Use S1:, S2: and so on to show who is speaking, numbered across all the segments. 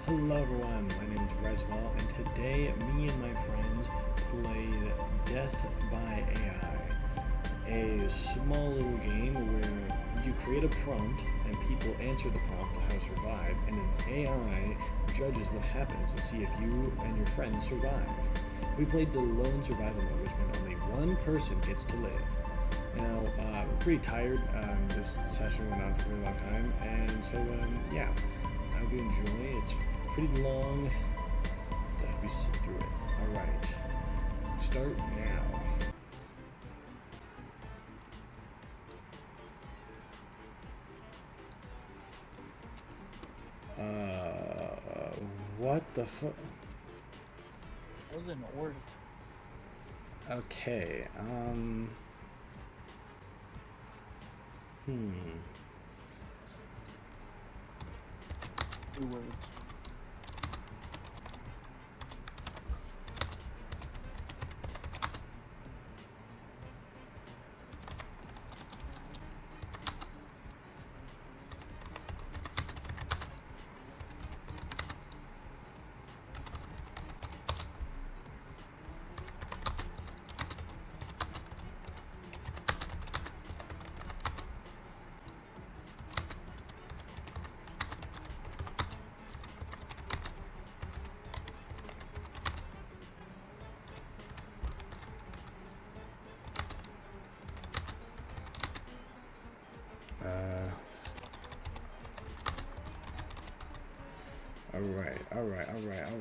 S1: Hello everyone, my name is Rizival, and today me and my friends played Death by AI, a small little game where you create a prompt and people answer the prompt to how to survive, and an AI judges what happens to see if you and your friends survive. We played the lone survival mode, which meant only one person gets to live. Now, we're pretty tired. This session went on for a really long time, and so, yeah, I hope you enjoy. It's pretty long, but I hope you sit through it. Alright, start now. What the fuck?
S2: That was an order.
S1: Okay,
S2: Two words.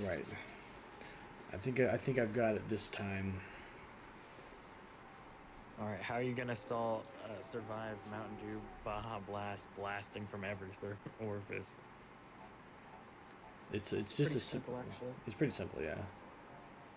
S1: Alright. I think I've got it this time.
S3: Alright, how are you gonna survive Mountain Dew Baja Blast blasting from every orifice?
S1: It's just
S2: Pretty
S1: a
S2: simple, actually.
S1: It's pretty simple, yeah.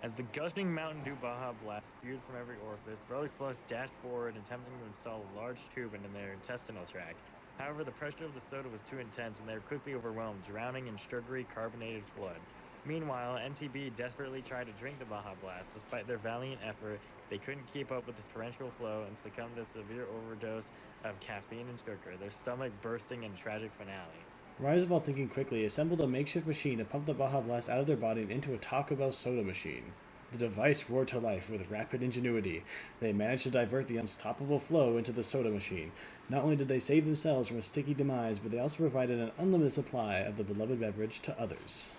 S3: As the gushing Mountain Dew Baja Blast spewed from every orifice, Relic Plus dashed forward, attempting to install a large tube into their intestinal tract. However, the pressure of the soda was too intense, and they were quickly overwhelmed, drowning in sugary, carbonated flood. Meanwhile, NTB desperately tried to drink the Baja Blast. Despite their valiant effort, they couldn't keep up with the torrential flow and succumbed to a severe overdose of caffeine and sugar, their stomach bursting in a tragic finale.
S1: Rizival, thinking quickly, assembled a makeshift machine to pump the Baja Blast out of their body and into a Taco Bell soda machine. The device roared to life with rapid ingenuity. They managed to divert the unstoppable flow into the soda machine. Not only did they save themselves from a sticky demise, but they also provided an unlimited supply of the beloved beverage to others.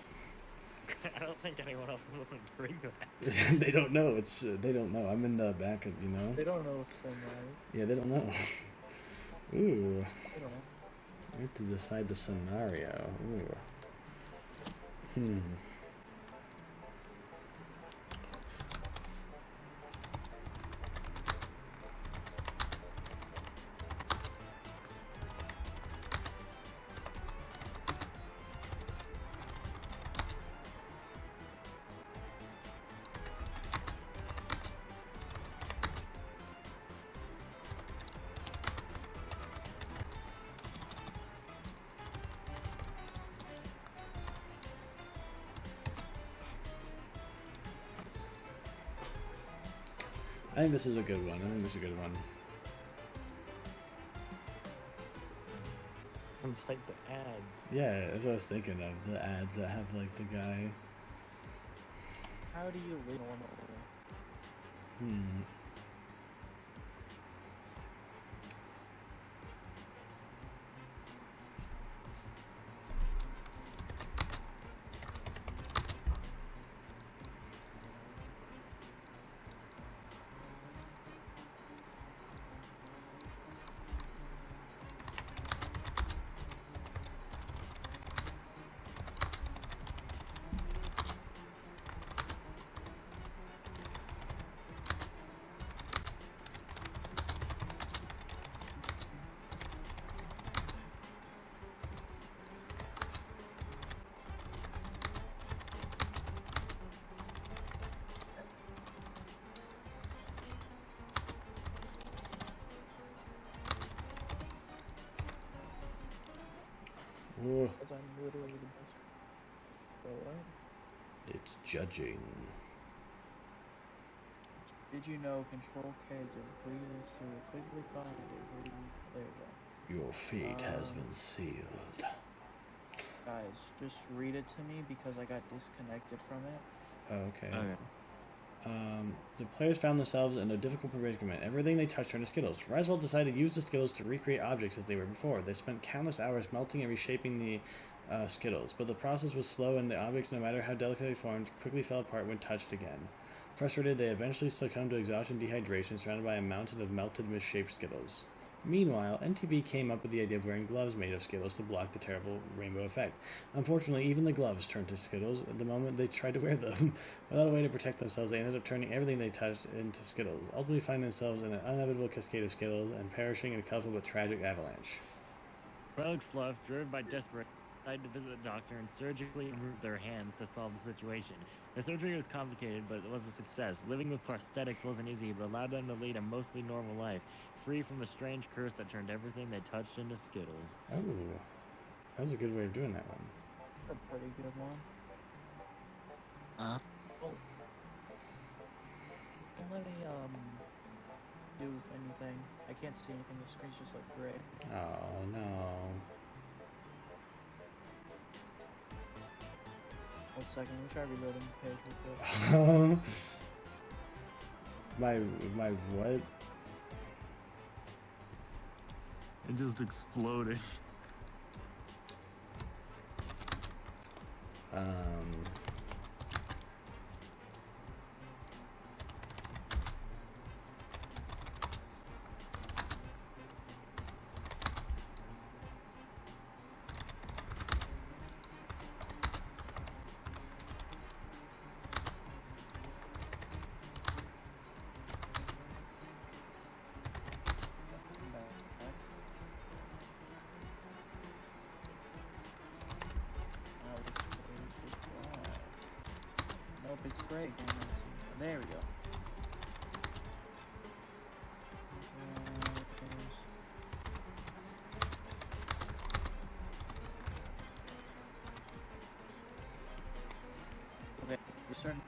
S3: I don't think anyone else will drink that.
S1: They don't know. They don't know. I'm in the back of,
S2: They don't know if they're right.
S1: Yeah, they don't know. Ooh.
S2: They don't know.
S1: I have to decide the scenario. Ooh. I think this is a good one.
S3: It's like the ads.
S1: Yeah, that's what I was thinking of. The ads that have, like, the guy.
S2: How do you live normally? Because I'm literally the best. So what?
S1: It's judging.
S2: Did you know control kegs are breathless to quickly find a breathe? There you go.
S1: Your fate has been sealed.
S2: Guys, just read it to me because I got disconnected from it.
S1: Oh, okay.
S3: Okay.
S1: The players found themselves in a difficult predicament. Everything they touched turned to Skittles. Rizival decided to use the Skittles to recreate objects as they were before. They spent countless hours melting and reshaping the Skittles, but the process was slow and the objects, no matter how delicately formed, quickly fell apart when touched again. Frustrated, they eventually succumbed to exhaustion and dehydration, surrounded by a mountain of melted, misshaped Skittles. Meanwhile, NTB came up with the idea of wearing gloves made of Skittles to block the terrible rainbow effect. Unfortunately, even the gloves turned to Skittles at the moment they tried to wear them. Without a way to protect themselves, they ended up turning everything they touched into Skittles, ultimately finding themselves in an inevitable cascade of Skittles and perishing in a colorful but tragic avalanche.
S3: Relic Sloth, driven by desperation, decided to visit the doctor and surgically remove their hands to solve the situation. The surgery was complicated, but it was a success. Living with prosthetics wasn't easy, but allowed them to lead a mostly normal life, free from the strange curse that turned everything they touched into Skittles.
S1: Oh, that was a good way of doing that one.
S2: That's a pretty good one. Oh. Don't let me do anything. I can't see anything. The screen's just like gray.
S1: Oh, no.
S2: 1 second. Let me try reloading the page real quick.
S1: My what?
S3: It just exploded.
S2: Nope, it's gray again. There we go. Okay, we're starting.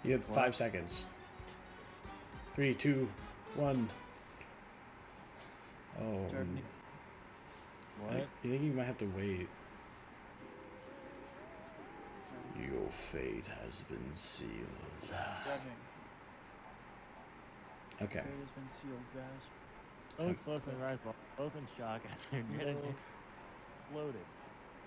S1: You have 5 seconds. 3, 2, 1. Oh.
S2: Starting.
S3: What?
S1: You think you might have to wait? Your fate has been sealed.
S2: Judging.
S1: Okay.
S2: Fate has been sealed, guys.
S3: Relic Sloth and Rizival, both in shock as their genital exploded.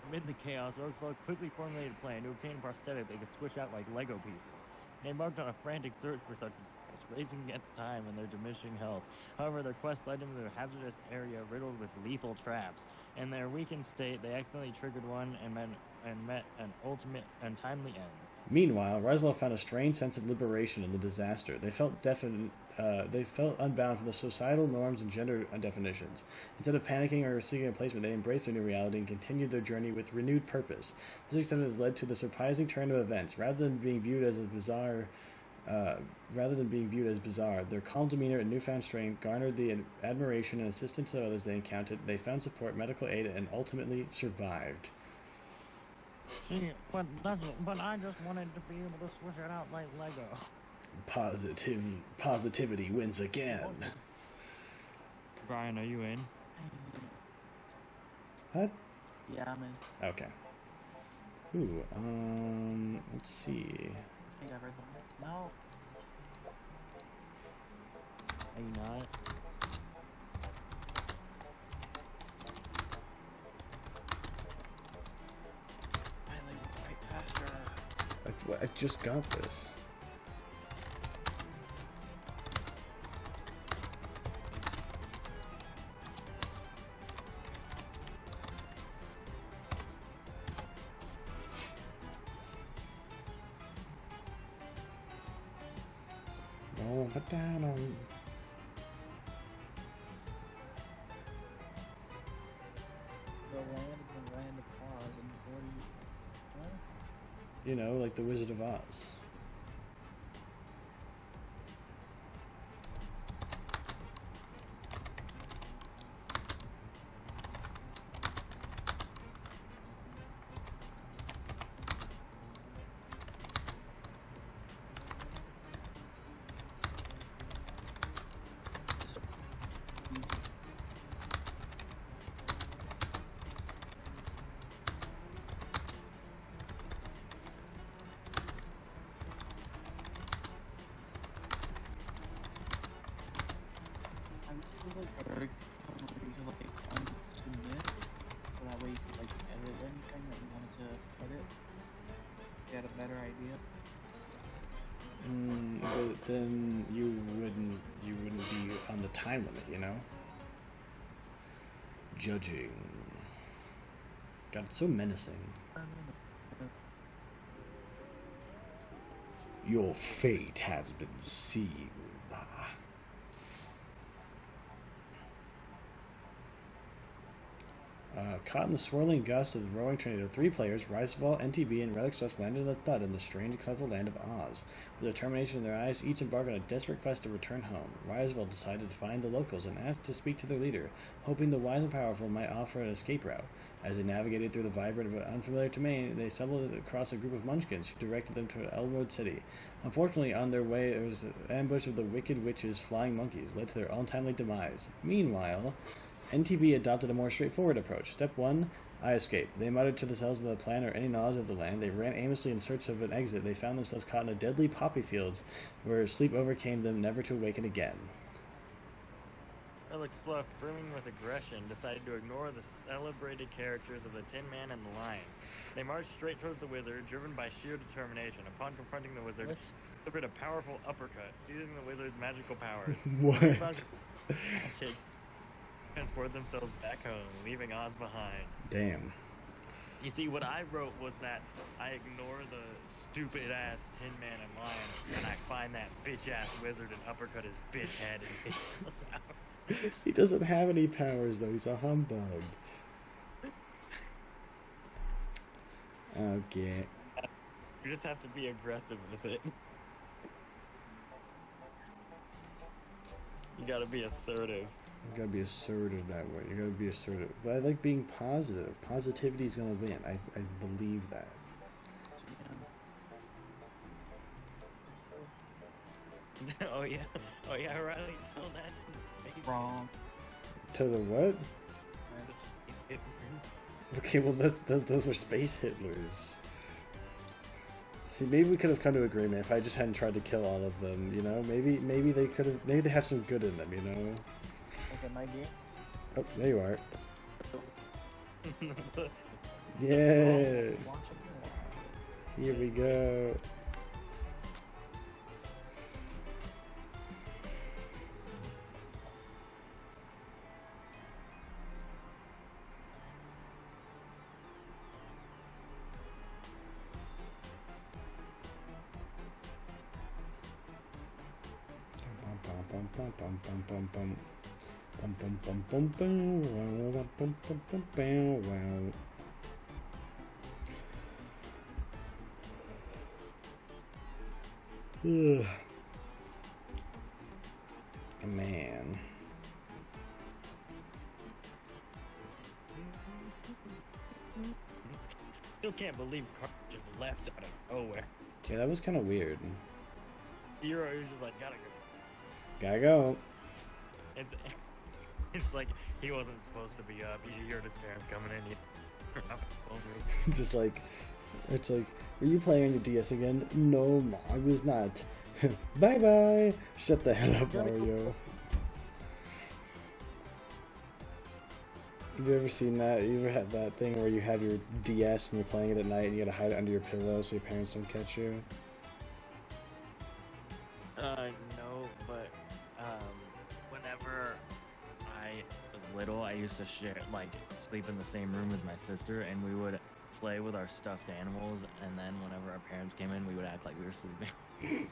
S3: Amid the chaos, Relic Sloth quickly formulated a plan to obtain a prosthetic they could switch out like Lego pieces. They embarked on a frantic search for such a device, racing against time and their diminishing health. However, their quest led them to a hazardous area riddled with lethal traps. In their weakened state, they accidentally triggered one and met an ultimate and timely end.
S1: Meanwhile, Rizival found a strange sense of liberation in the disaster. They felt unbound from the societal norms and gender definitions. Instead of panicking or seeking a replacement, they embraced their new reality and continued their journey with renewed purpose. This extent has led to the surprising turn of events. Rather than being viewed as bizarre, their calm demeanor and newfound strength garnered the admiration and assistance of others they encountered. They found support, medical aid, and ultimately survived.
S3: But I just wanted to be able to switch it out like Lego.
S1: Positivity wins again.
S3: Brian, are you in?
S1: What?
S2: Yeah, I'm in.
S1: Okay. Ooh, let's see.
S2: I think I read the No.
S3: Are you not?
S2: Finally, right past her.
S1: I just got this. Oh, but down on.
S2: The land of the land of Oz and 40. What?
S1: You know, like the Wizard of Oz.
S2: idea.
S1: But then you wouldn't be on the time limit, you know? Judging. God, it's so menacing. Your fate has been sealed. Caught in the swirling gusts of the roaring tornado, 3 players, Rizival, NTB, and Relic Stress landed a thud in the strange, colorful land of Oz. With determination in their eyes, each embarked on a desperate quest to return home. Rizival decided to find the locals and asked to speak to their leader, hoping the wise and powerful might offer an escape route. As they navigated through the vibrant but unfamiliar terrain, they stumbled across a group of munchkins who directed them to Elmwood City. Unfortunately, on their way, there was an ambush of the wicked witches' flying monkeys, led to their untimely demise. Meanwhile, NTB adopted a more straightforward approach. Step 1, I escaped. They muttered to themselves without a plan or any knowledge of the land. They ran aimlessly in search of an exit. They found themselves caught in a deadly poppy fields, where sleep overcame them, never to awaken again.
S3: Alex Fluff, brimming with aggression, decided to ignore the celebrated characters of the Tin Man and the Lion. They marched straight towards the wizard, driven by sheer determination. Upon confronting the wizard, delivered a powerful uppercut, seizing the wizard's magical powers.
S1: What?
S3: Transport themselves back home, leaving Oz behind.
S1: Damn.
S3: You see, what I wrote was that I ignore the stupid-ass Tin Man and Lion, and I find that bitch-ass wizard and uppercut his bitch head and hit him out.
S1: He doesn't have any powers, though. He's a humbug. Okay.
S3: You just have to be aggressive with it. You gotta be assertive.
S1: You gotta be assertive that way. You gotta be assertive. But I like being positive. Positivity's gonna win. I believe that.
S3: Oh yeah, Riley, tell that to the space.
S2: Wrong.
S1: To the what?
S3: It
S1: Okay, well those are space Hitlers. See, maybe we could have come to agreement if I just hadn't tried to kill all of them. You know, maybe they could have. Maybe they have some good in them. You know.
S2: Okay, my game.
S1: Oh, there you are.
S3: is.
S1: Yeah. Here we go. Bum bum bum bum bum bum. Bum bum bum bum bum wow bum bum bum bum wow. Ugh. Man.
S3: Still can't believe Carter just left out of nowhere.
S1: Yeah, that was kind of weird.
S3: Hero was just like, gotta go.
S1: Gotta go.
S3: It's like he wasn't supposed to be up. He heard his parents coming in.
S1: Just like, it's like, were you playing on your DS again? No, Ma, I was not. Bye bye. Shut the hell up, Mario. Have you ever seen that? You ever had that thing where you have your DS and you're playing it at night and you gotta hide it under your pillow so your parents don't catch you?
S3: No, but whenever I was little, I used to sleep in the same room as my sister, and we would play with our stuffed animals, and then whenever our parents came in, we would act like we were sleeping.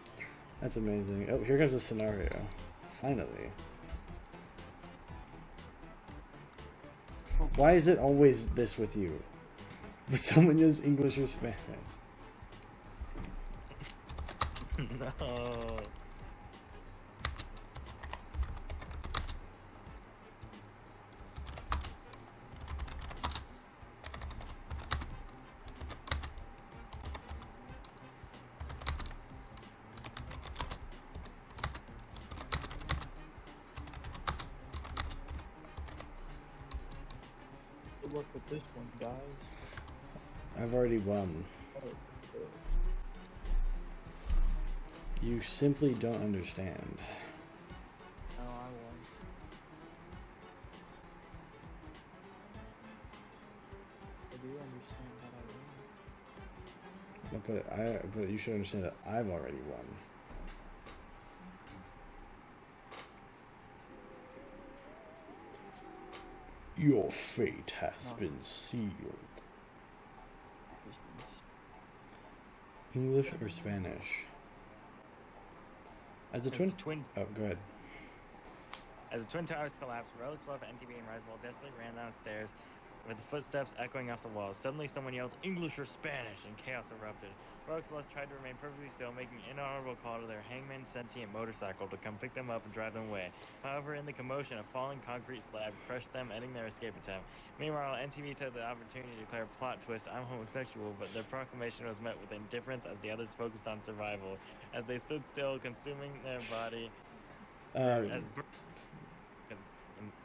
S1: That's amazing. Oh, here comes a scenario. Finally. Why is it always this with you? With someone knows English or Spanish?
S3: No.
S2: Good luck with this one, guys.
S1: I've already won. You simply don't understand.
S2: No, I won. I do understand that I
S1: But you should understand that I've already won. Your fate has been sealed. English or Spanish? As the twin. Oh, go ahead.
S3: As the Twin Towers collapsed, Relics left NTB and Rizival desperately ran downstairs with the footsteps echoing off the walls. Suddenly, someone yelled, "English or Spanish?" and chaos erupted. Relics left tried to remain perfectly still, making an inaudible call to their hangman sentient motorcycle to come pick them up and drive them away. However, in the commotion, a falling concrete slab crushed them, ending their escape attempt. Meanwhile, NTV took the opportunity to declare plot twist, "I'm homosexual," but their proclamation was met with indifference as the others focused on survival. As they stood still, consuming their body, as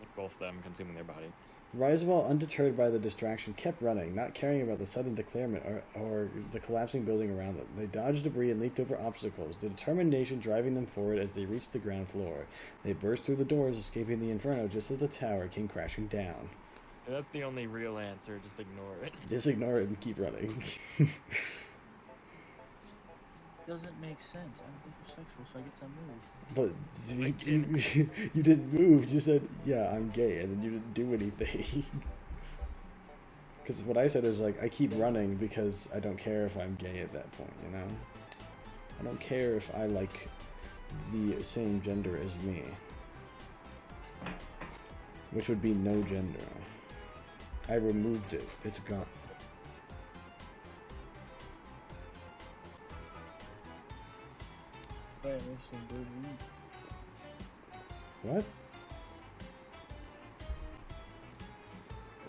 S3: engulfed them, consuming their body.
S1: Rizival, undeterred by the distraction, kept running, not caring about the sudden declarement or the collapsing building around them. They dodged debris and leaped over obstacles, the determination driving them forward as they reached the ground floor. They burst through the doors, escaping the inferno just as the tower came crashing down.
S3: That's the only real answer, just ignore it.
S1: Just ignore it and keep running.
S2: Doesn't make sense. I'm homosexual, so I get to move.
S1: But you didn't move. You said, "Yeah, I'm gay," and then you didn't do anything. Because what I said is like, I keep running because I don't care if I'm gay at that point. You know, I don't care if I like the same gender as me, which would be no gender. I removed it. It's gone. What?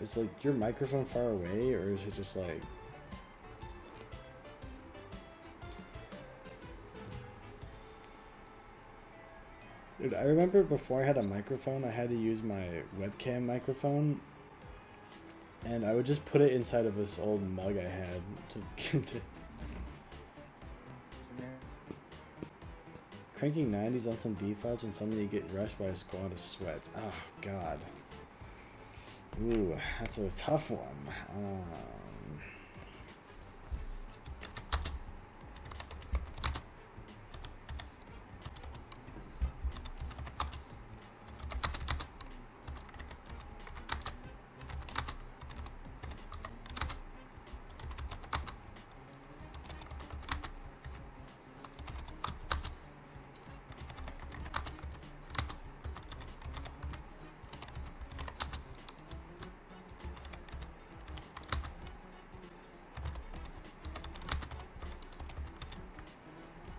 S1: It's like your microphone far away, or is it just like... Dude, I remember before I had a microphone, I had to use my webcam microphone, and I would just put it inside of this old mug I had to Cranking 90s on some defaults when suddenly you get rushed by a squad of sweats. Oh, God. Ooh, that's a tough one.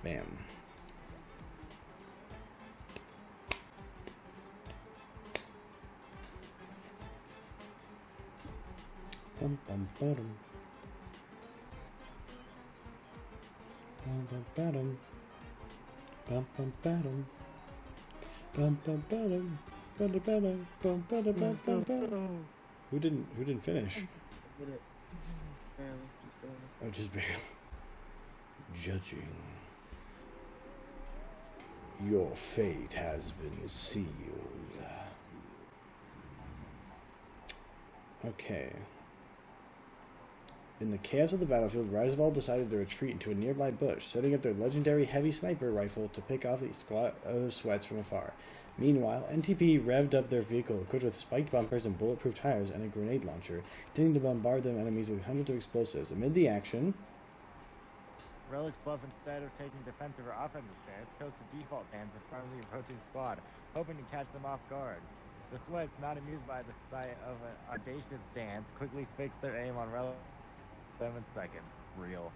S1: Bam. Bum bum bum. Bum bum bum. Bum bum bum. Bum bum bum. Bum bum bum. Bum bum. Who didn't finish?
S2: Did it. Barely, just barely.
S1: Oh, just barely. Judging. Your fate has been sealed. Okay. In the chaos of the battlefield, Rizival decided to retreat into a nearby bush, setting up their legendary heavy sniper rifle to pick off the squad of sweats from afar. Meanwhile, NTP revved up their vehicle, equipped with spiked bumpers and bulletproof tires and a grenade launcher, intending to bombard their enemies with hundreds of explosives. Amid the action...
S3: Relic's Bluff, instead of taking defensive or offensive stance, chose to default dance in front of the approaching squad, hoping to catch them off guard. The Sweats, not amused by the sight of an audacious dance, quickly fixed their aim on Relic 7 seconds. Real.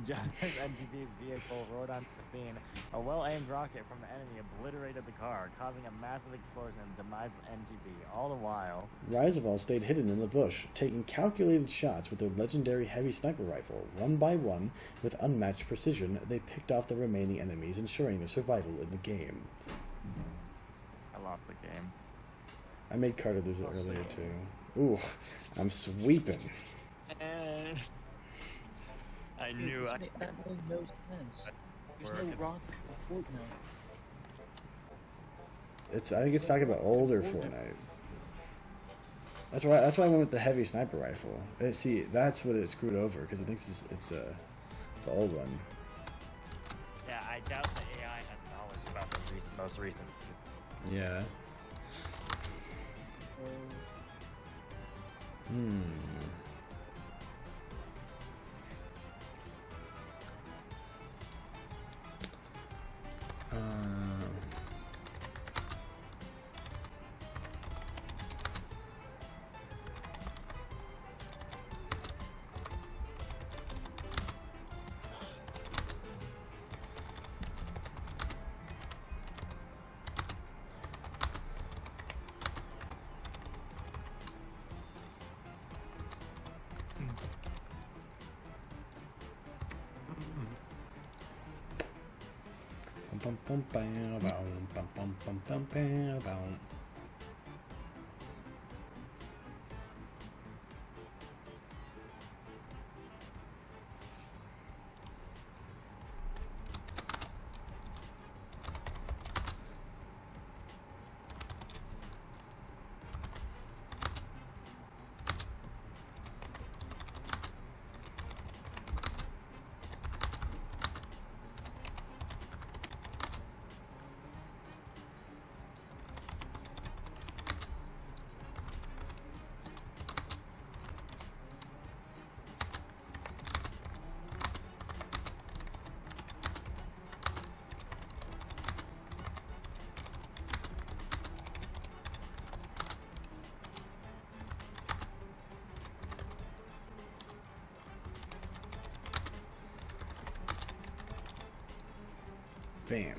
S3: Just as NTP's vehicle roared onto the scene, a well-aimed rocket from the enemy obliterated the car, causing a massive explosion and demise of NTP. All the while,
S1: Rizival stayed hidden in the bush, taking calculated shots with their legendary heavy sniper rifle. One by one, with unmatched precision, they picked off the remaining enemies, ensuring their survival in the game.
S3: I lost the game.
S1: I made Carter lose it earlier, too. Ooh, I'm sweeping.
S3: I knew
S2: That made no sense. There's no rock in Fortnite.
S1: I think it's talking about older Fortnite. That's why I went with the heavy sniper rifle. See, that's what it screwed over, because it thinks it's the old one.
S3: Yeah, I doubt the AI has knowledge about the most recent stuff.
S1: Yeah. Hmm. Bum, bum, bam, bam, bum, bum, bum, bum, bam, bam. Bam.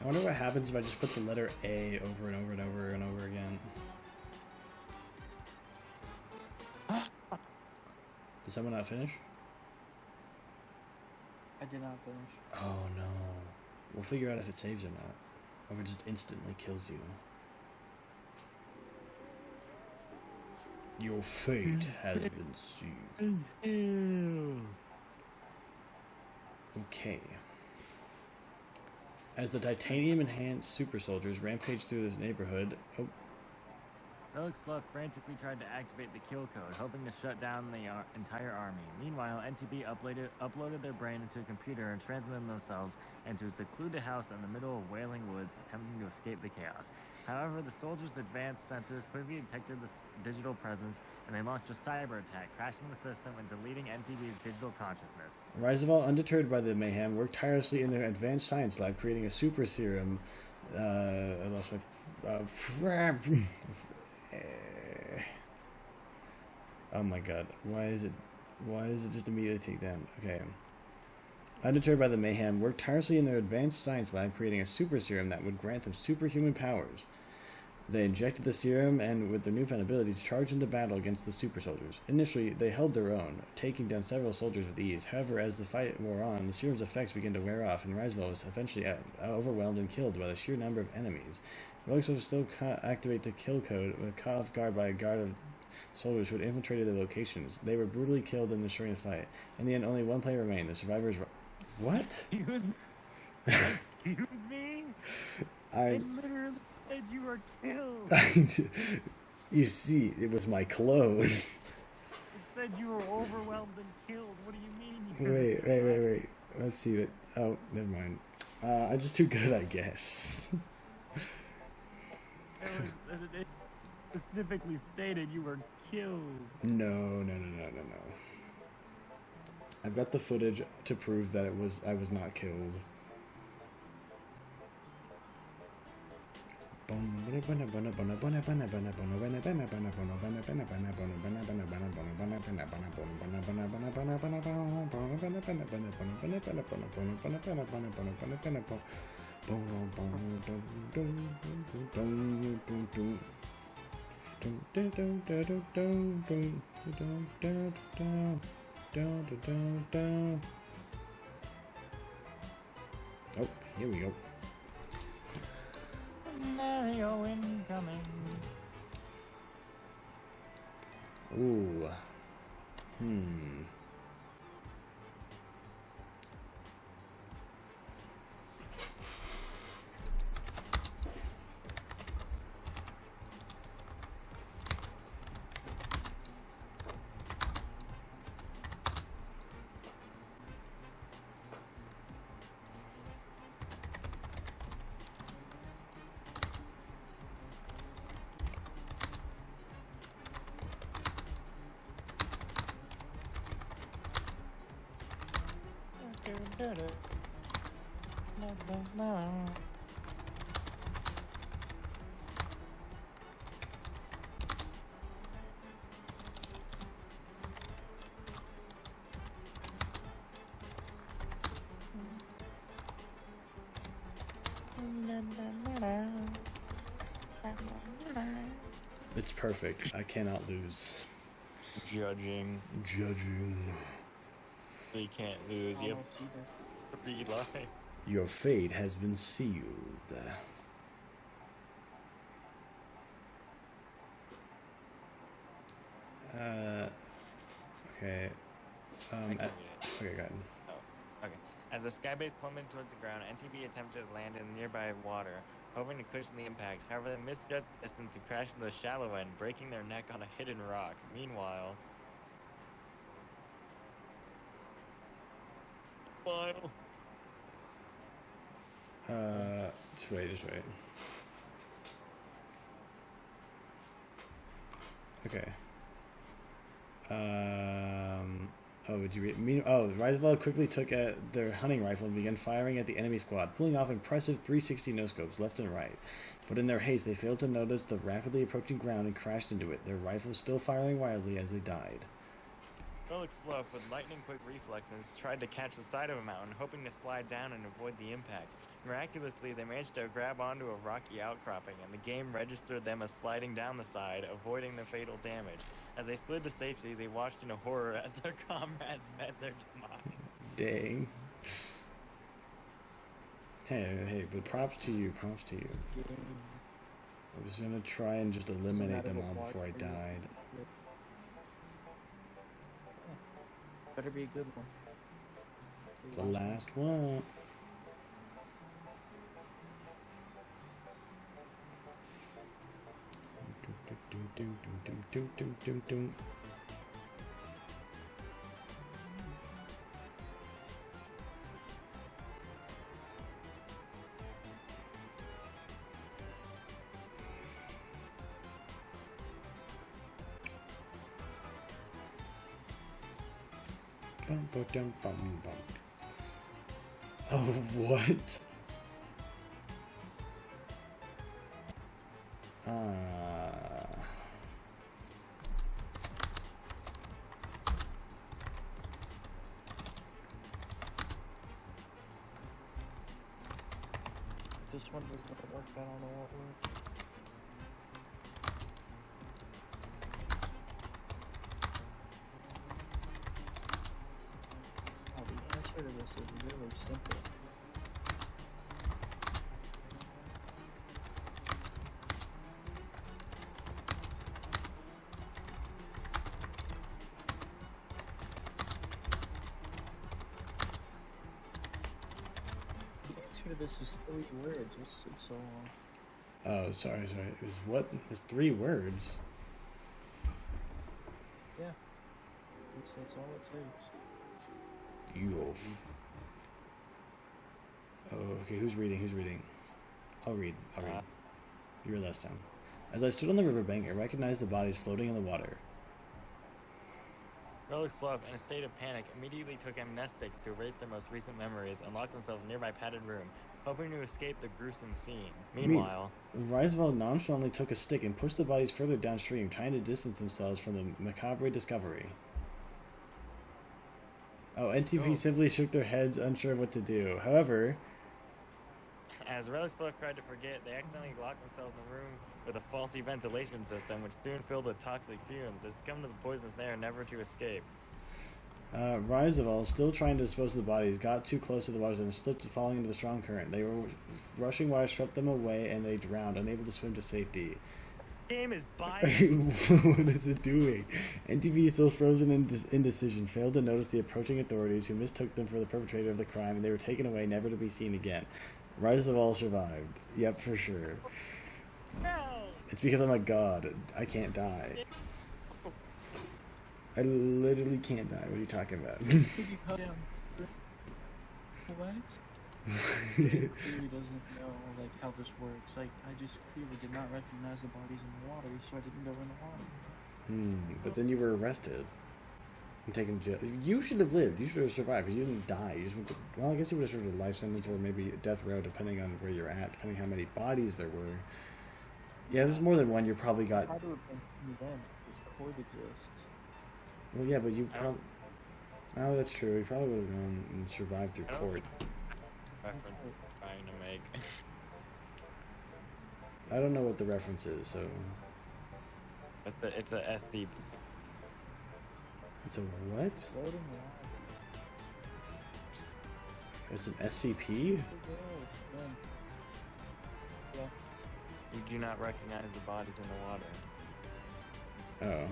S1: I wonder what happens if I just put the letter A over and over and over and over again. Did someone not finish?
S2: I did not finish.
S1: Oh no. We'll figure out if it saves or not. Or if it just instantly kills you. Your fate has been sealed. Okay. As the titanium-enhanced super soldiers rampage through this neighborhood... Oh.
S3: Relic's Fluff frantically tried to activate the kill code, hoping to shut down the entire army. Meanwhile, NTB uploaded their brain into a computer and transmitted themselves into a secluded house in the middle of Wailing Woods, attempting to escape the chaos. However, the soldiers' advanced sensors quickly detected the digital presence, and they launched a cyber attack, crashing the system and deleting NTB's digital consciousness.
S1: Rizival, undeterred by the mayhem, worked tirelessly in their advanced science lab, creating a super serum. I lost my... oh my god, why does it just immediately take down? Okay. Undeterred by the mayhem, worked tirelessly in their advanced science lab, creating a super serum that would grant them superhuman powers. They injected the serum and, with their newfound abilities, charged into battle against the super soldiers. Initially, they held their own, taking down several soldiers with ease. However, as the fight wore on, the serum's effects began to wear off, and Rizival was eventually overwhelmed and killed by the sheer number of enemies. Relics would still activate the kill code, but caught off guard by a guard of soldiers who had infiltrated their locations. They were brutally killed in the of fight. In the end, only one player remained. The survivors... What?
S3: Excuse me? Excuse me? I literally said you were killed.
S1: You see, it was my clone.
S3: It said you were overwhelmed and killed. What do you mean?
S1: Wait. Let's see it. Oh, never mind. I'm just too good, I guess.
S3: It specifically stated you were killed.
S1: No. I've got the footage to prove that I was not killed. Oh, here we go.
S3: Mario incoming.
S1: Ooh. It's perfect. I cannot lose.
S3: Judging.
S1: Judging.
S3: You can't lose. You have
S2: Almost either.
S3: 3 lives.
S1: Your fate has been sealed. Okay.
S3: I can read it.
S1: Okay, got it.
S3: Oh, okay. As the skybase plummeted towards the ground, NTB attempted to land in nearby water, hoping to cushion the impact. However, they misjudged the distance to crash into the shallow end, breaking their neck on a hidden rock. Meanwhile...
S1: Just wait, just wait. Okay. Oh, did you read? Oh, Rizival quickly took their hunting rifle and began firing at the enemy squad, pulling off impressive 360 no-scopes left and right. But in their haste, they failed to notice the rapidly approaching ground and crashed into it, their rifles still firing wildly as they died.
S3: Felix Fluff, with lightning-quick reflexes, tried to catch the side of a mountain, hoping to slide down and avoid the impact. Miraculously, they managed to grab onto a rocky outcropping, and the game registered them as sliding down the side, avoiding the fatal damage. As they slid to safety, they watched in horror as their comrades met their demise.
S1: Dang. Hey, but props to you, props to you. I was gonna try and just eliminate them all before I died.
S2: Better be a good one.
S1: It's the last one. Oh, what?
S2: This one doesn't work, I don't know what works. Oh, the answer to this is really simple. The answer to this is 3 words. What's it so long?
S1: Oh, sorry. Is what? It's 3 words.
S2: Yeah. That's all it takes.
S1: Oh, okay, who's reading? I'll read. You're last time. As I stood on the riverbank, I recognized the bodies floating in the water.
S3: Felix Fluff, in a state of panic, immediately took amnestics to erase their most recent memories and locked themselves in a nearby padded room, hoping to escape the gruesome scene. Meanwhile,
S1: Rizival nonchalantly took a stick and pushed the bodies further downstream, trying to distance themselves from the macabre discovery. Oh, NTP simply shook their heads, unsure of what to do. However,
S3: as Relic Fluff tried to forget, they accidentally locked themselves in a room with a faulty ventilation system, which soon filled with toxic fumes. They succumbed to the poisonous air, never to escape.
S1: Rizival, still trying to dispose of the bodies, got too close to the waters and slipped, falling into the strong current. They were rushing water swept them away, and they drowned, unable to swim to safety.
S3: Game is biased.
S1: What is it doing? NTV, still frozen in indecision, failed to notice the approaching authorities, who mistook them for the perpetrator of the crime, and they were taken away, never to be seen again. Rizival survived. Yep, for sure.
S3: No!
S1: It's because I'm a god. I can't die. I literally can't die. What are you talking about?
S2: What? He really doesn't know like how this works. Like I just clearly did not recognize the bodies in the water, so I didn't go in the water.
S1: But then you were arrested. I'm taken to jail. You should have lived. You should have survived because you didn't die. You just went to, well, I guess you would have served a life sentence or maybe death row, depending on where you're at, depending how many bodies there were. Yeah, there's more than one. You probably got.
S2: How do it been then? Because court exists.
S1: Well, yeah, but you probably. Oh, that's true. You probably would have gone and survived through court.
S3: Reference I'm trying to make.
S1: I don't know what the reference is, so.
S3: It's a SD.
S1: It's a what?
S2: Floating
S1: It's an SCP?
S2: Yeah.
S3: You do not recognize the bodies in the water.
S1: Oh.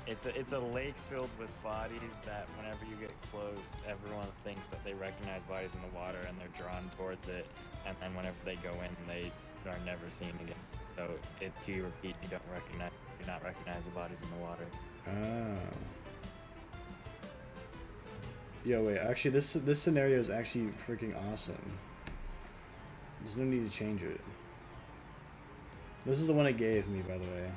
S3: It's a lake filled with bodies that whenever you get close, everyone thinks that they recognize bodies in the water and they're drawn towards it. And then whenever they go in, they are never seen again. So if you repeat, you do not recognize the bodies in the water.
S1: Oh. Yo, wait. Actually, this scenario is actually freaking awesome. There's no need to change it. This is the one it gave me, by the way.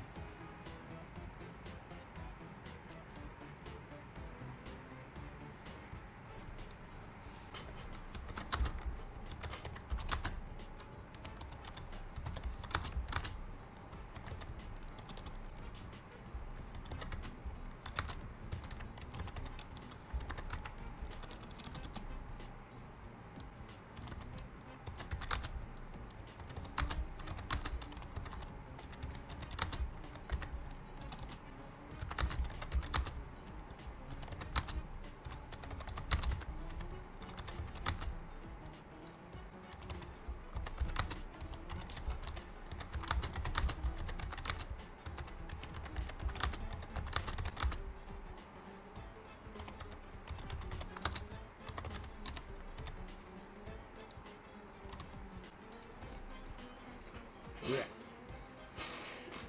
S1: Yeah.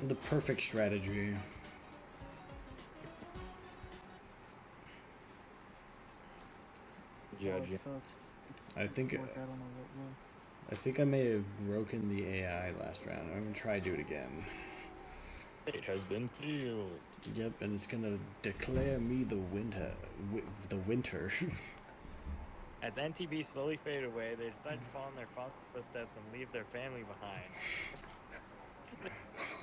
S1: The perfect strategy.
S3: Judge you.
S1: I think
S2: I don't know what will.
S1: I think I may have broken the AI last round. I'm gonna try to do it again.
S3: It has been sealed.
S1: Yep, and it's gonna declare me the winter. The winter.
S3: As NTB slowly fade away, they decide to follow in their father's footsteps and leave their family behind.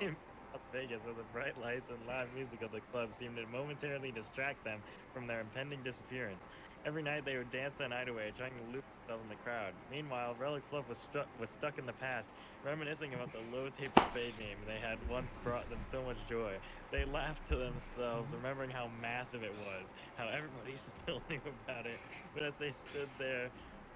S3: In Las Vegas, with the bright lights and loud music of the club seemed to momentarily distract them from their impending disappearance. Every night they would dance the night away, trying to lose themselves in the crowd. Meanwhile, Relic's love was stuck in the past, reminiscing about the low taper fade name they had once brought them so much joy. They laughed to themselves, remembering how massive it was, how everybody still knew about it. But as they stood there,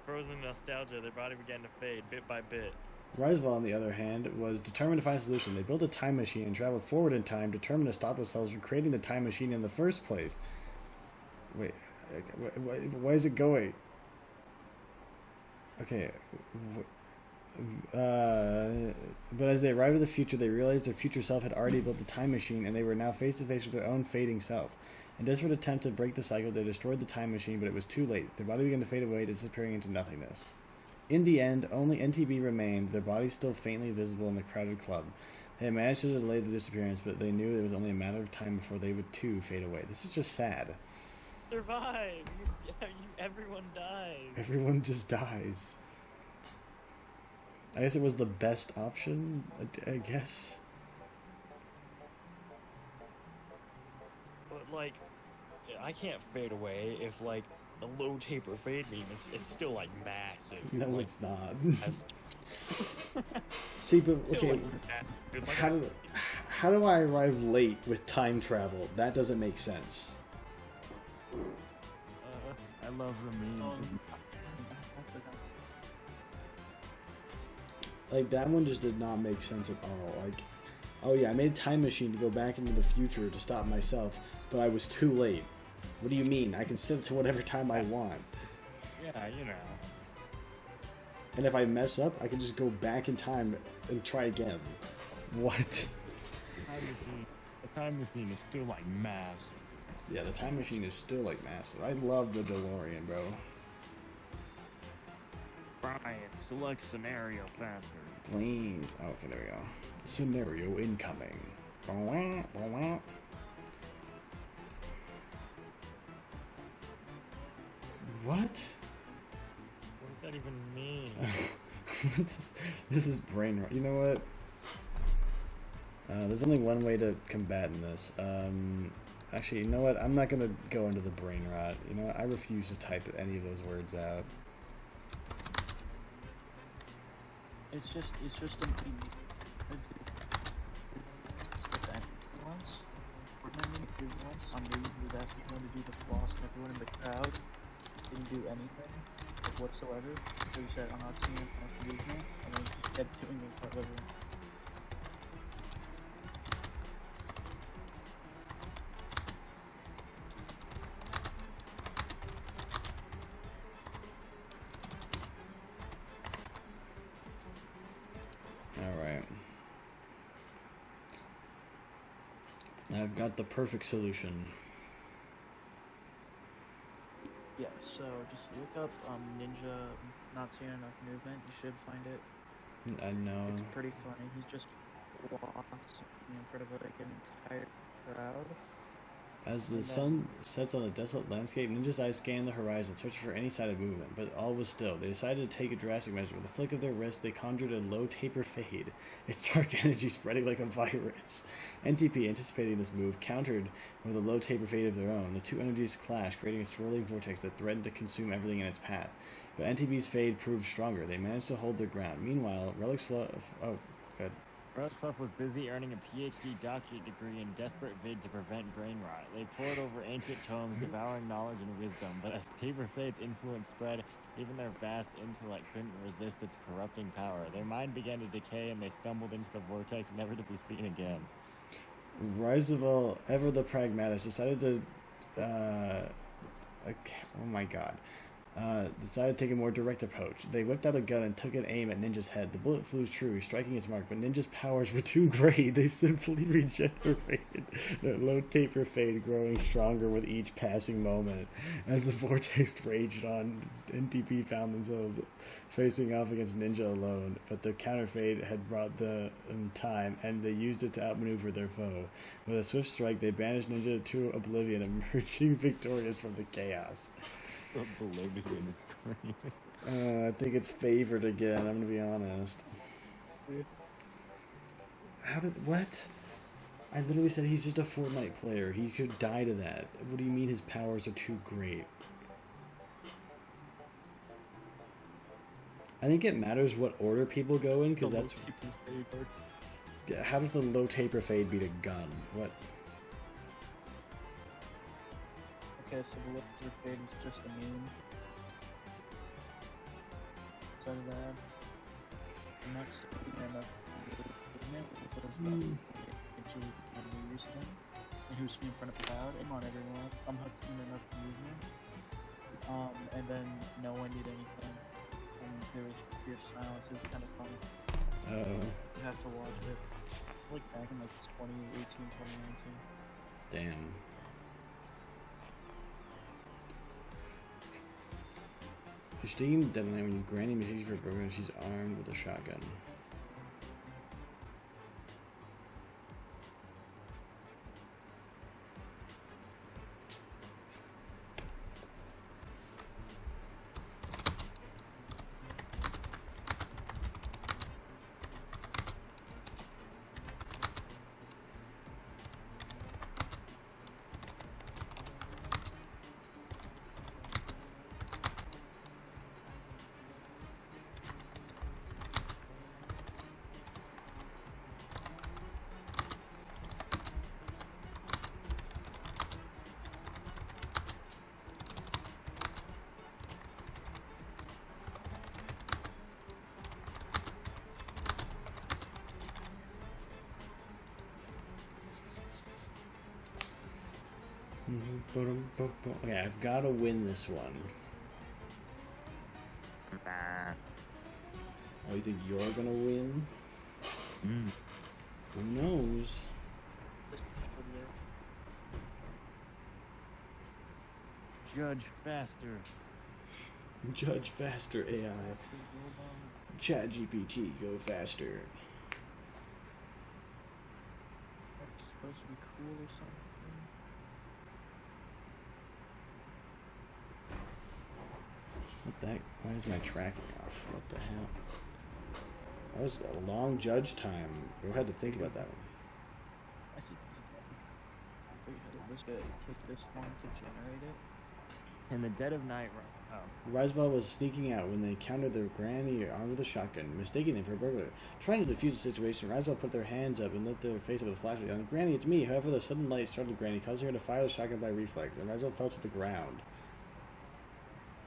S3: frozen in nostalgia, their body began to fade bit by bit.
S1: Rizival, on the other hand, was determined to find a solution. They built a time machine and traveled forward in time, determined to stop themselves from creating the time machine in the first place. Wait, why is it going? Okay. But as they arrived at the future, they realized their future self had already built the time machine, and they were now face to face with their own fading self. In desperate attempt to break the cycle, they destroyed the time machine, but it was too late. Their body began to fade away, disappearing into nothingness. In the end, only NTB remained, their bodies still faintly visible in the crowded club. They had managed to delay the disappearance, but they knew it was only a matter of time before they would too fade away. This is just sad.
S3: Survive! Everyone dies.
S1: Everyone just dies. I guess it was the best option, I guess.
S3: But, like, I can't fade away if, like, the low taper fade beam is it's still, like, massive.
S1: No,
S3: like,
S1: it's not.
S3: as-
S1: See, but
S3: still,
S1: okay,
S3: like,
S1: how do I arrive late with time travel? That doesn't make sense.
S2: I love the memes.
S1: Like, that one just did not make sense at all. Like, oh yeah, I made a time machine to go back into the future to stop myself, but I was too late. What do you mean? I can set it to whatever time I want.
S3: Yeah, you know.
S1: And if I mess up, I can just go back in time and try again. What?
S3: The time machine is still, like, massive.
S1: Yeah, the time machine is still, like, massive. I love the DeLorean, bro.
S3: Brian, select scenario faster.
S1: Please. Oh, okay, there we go. Scenario incoming. What?
S3: What does that even mean?
S1: This is brain rot. You know what? There's only one way to combat this. Actually, you know what? I'm not gonna go into the brain rot. You know what? I refuse to type any of those words out.
S2: It's just a meme. Once, on New Year's asking everyone to do the floss, and everyone in the crowd didn't do anything like whatsoever. So he said, "I'm not seeing enough movement," and then he just kept doing it in front of everyone.
S1: Alright. I've got the perfect solution.
S2: Yeah, so just look up Ninja not seeing enough movement. You should find it.
S1: I know.
S2: It's pretty funny. He's just walks in front of like an entire crowd.
S1: As the sun sets on the desolate landscape, Ninja's eyes scanned the horizon, searching for any sign of movement, but all was still. They decided to take a drastic measure. With a flick of their wrist, they conjured a low taper fade, its dark energy spreading like a virus. NTP, anticipating this move, countered with a low taper fade of their own. The two energies clashed, creating a swirling vortex that threatened to consume everything in its path. But NTP's fade proved stronger. They managed to hold their ground. Meanwhile, Relic's
S3: Relic Fluff was busy earning a PhD doctorate degree in desperate vid to prevent brain rot. They pored over ancient tomes, devouring knowledge and wisdom, but as Taper Faith's influence spread, even their vast intellect couldn't resist its corrupting power. Their mind began to decay, and they stumbled into the vortex, never to be seen again.
S1: Rizival, ever the pragmatist, decided to oh my god. Decided to take a more direct approach. They whipped out a gun and took an aim at Ninja's head. The bullet flew true, striking its mark, but Ninja's powers were too great. They simply regenerated. Their low taper fade growing stronger with each passing moment. As the vortex raged on, NTP found themselves facing off against Ninja alone, but their counter fade had brought the time, and they used it to outmaneuver their foe. With a swift strike, they banished Ninja to oblivion, emerging victorious from the chaos.
S3: Oblivion is crazy.
S1: I think it's favored again, I'm gonna be honest. What? I literally said he's just a Fortnite player. He could die to that. What do you mean his powers are too great? I think it matters what order people go in, because that's... How does the low taper fade beat a gun? What?
S2: Okay, so the lifter fade is just a meme. Instead of that, I'm not seeing enough movement because into New Year's thing, and who's in front of the crowd. Come on, everyone! I'm not seeing enough movement. And then no one did anything, and there was pure silence. It was kind of funny. You have to watch it. Like back in like 2018, 2019.
S1: Damn. You're sticking the detonite when Granny mistakes for a burglar and she's armed with a shotgun. Okay, I've got to win this one. Oh, you think you're gonna win? Who knows?
S3: Judge faster.
S1: Judge faster, AI. Chat GPT, go faster.
S2: That's supposed to be cool or something.
S1: Why is my tracking off? What the hell? That was a long judge time. We had to think about that one.
S2: I see. I figured it was gonna take this long to generate it.
S3: In the dead of night,
S1: Rizival was sneaking out when they encountered their granny armed with a shotgun, mistaking them for a burglar. Trying to defuse the situation, Rizival put their hands up and lit their face up with a flashlight. Yelling, "Granny, it's me!" However, the sudden light startled Granny, causing her to fire the shotgun by reflex, and Rizival fell to the ground.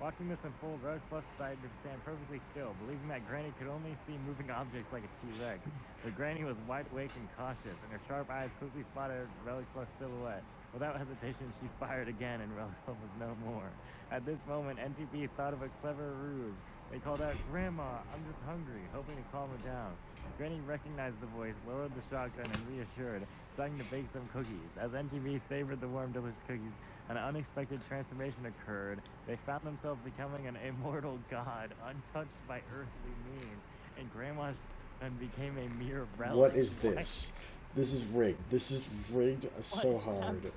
S3: watching this unfold, Rose Plus decided to stand perfectly still, believing that Granny could only see moving objects like a T-Rex. But Granny was wide awake and cautious, and her sharp eyes quickly spotted Relic Plus silhouette. Without hesitation, she fired again, and Relic Plus was no more. At this moment, NTB thought of a clever ruse. They called out, "Grandma, I'm just hungry," hoping to calm her down. Granny recognized the voice, lowered the shotgun, and reassured, starting to bake some cookies. As NTB savored the warm, delicious cookies, an unexpected transformation occurred. They found themselves becoming an immortal god, untouched by earthly means, and Grandma's and became a mere relic.
S1: What is this? This is rigged. This is rigged so hard.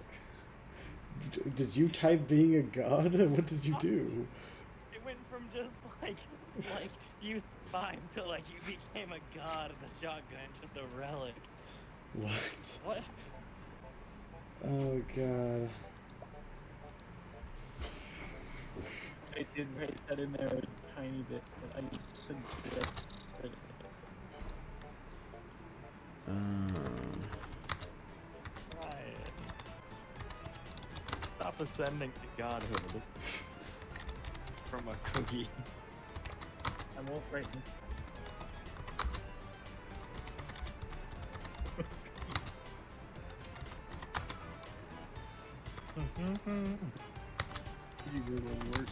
S1: Did you type being a god? What did you do?
S3: It went from just like you survived to like you became a god of the shotgun, just a relic.
S1: What?
S3: What?
S1: Oh god.
S2: I did write that in there a tiny bit, but I said that.
S3: Riot. Stop ascending to godhood from a cookie.
S2: I won't write it. You really work.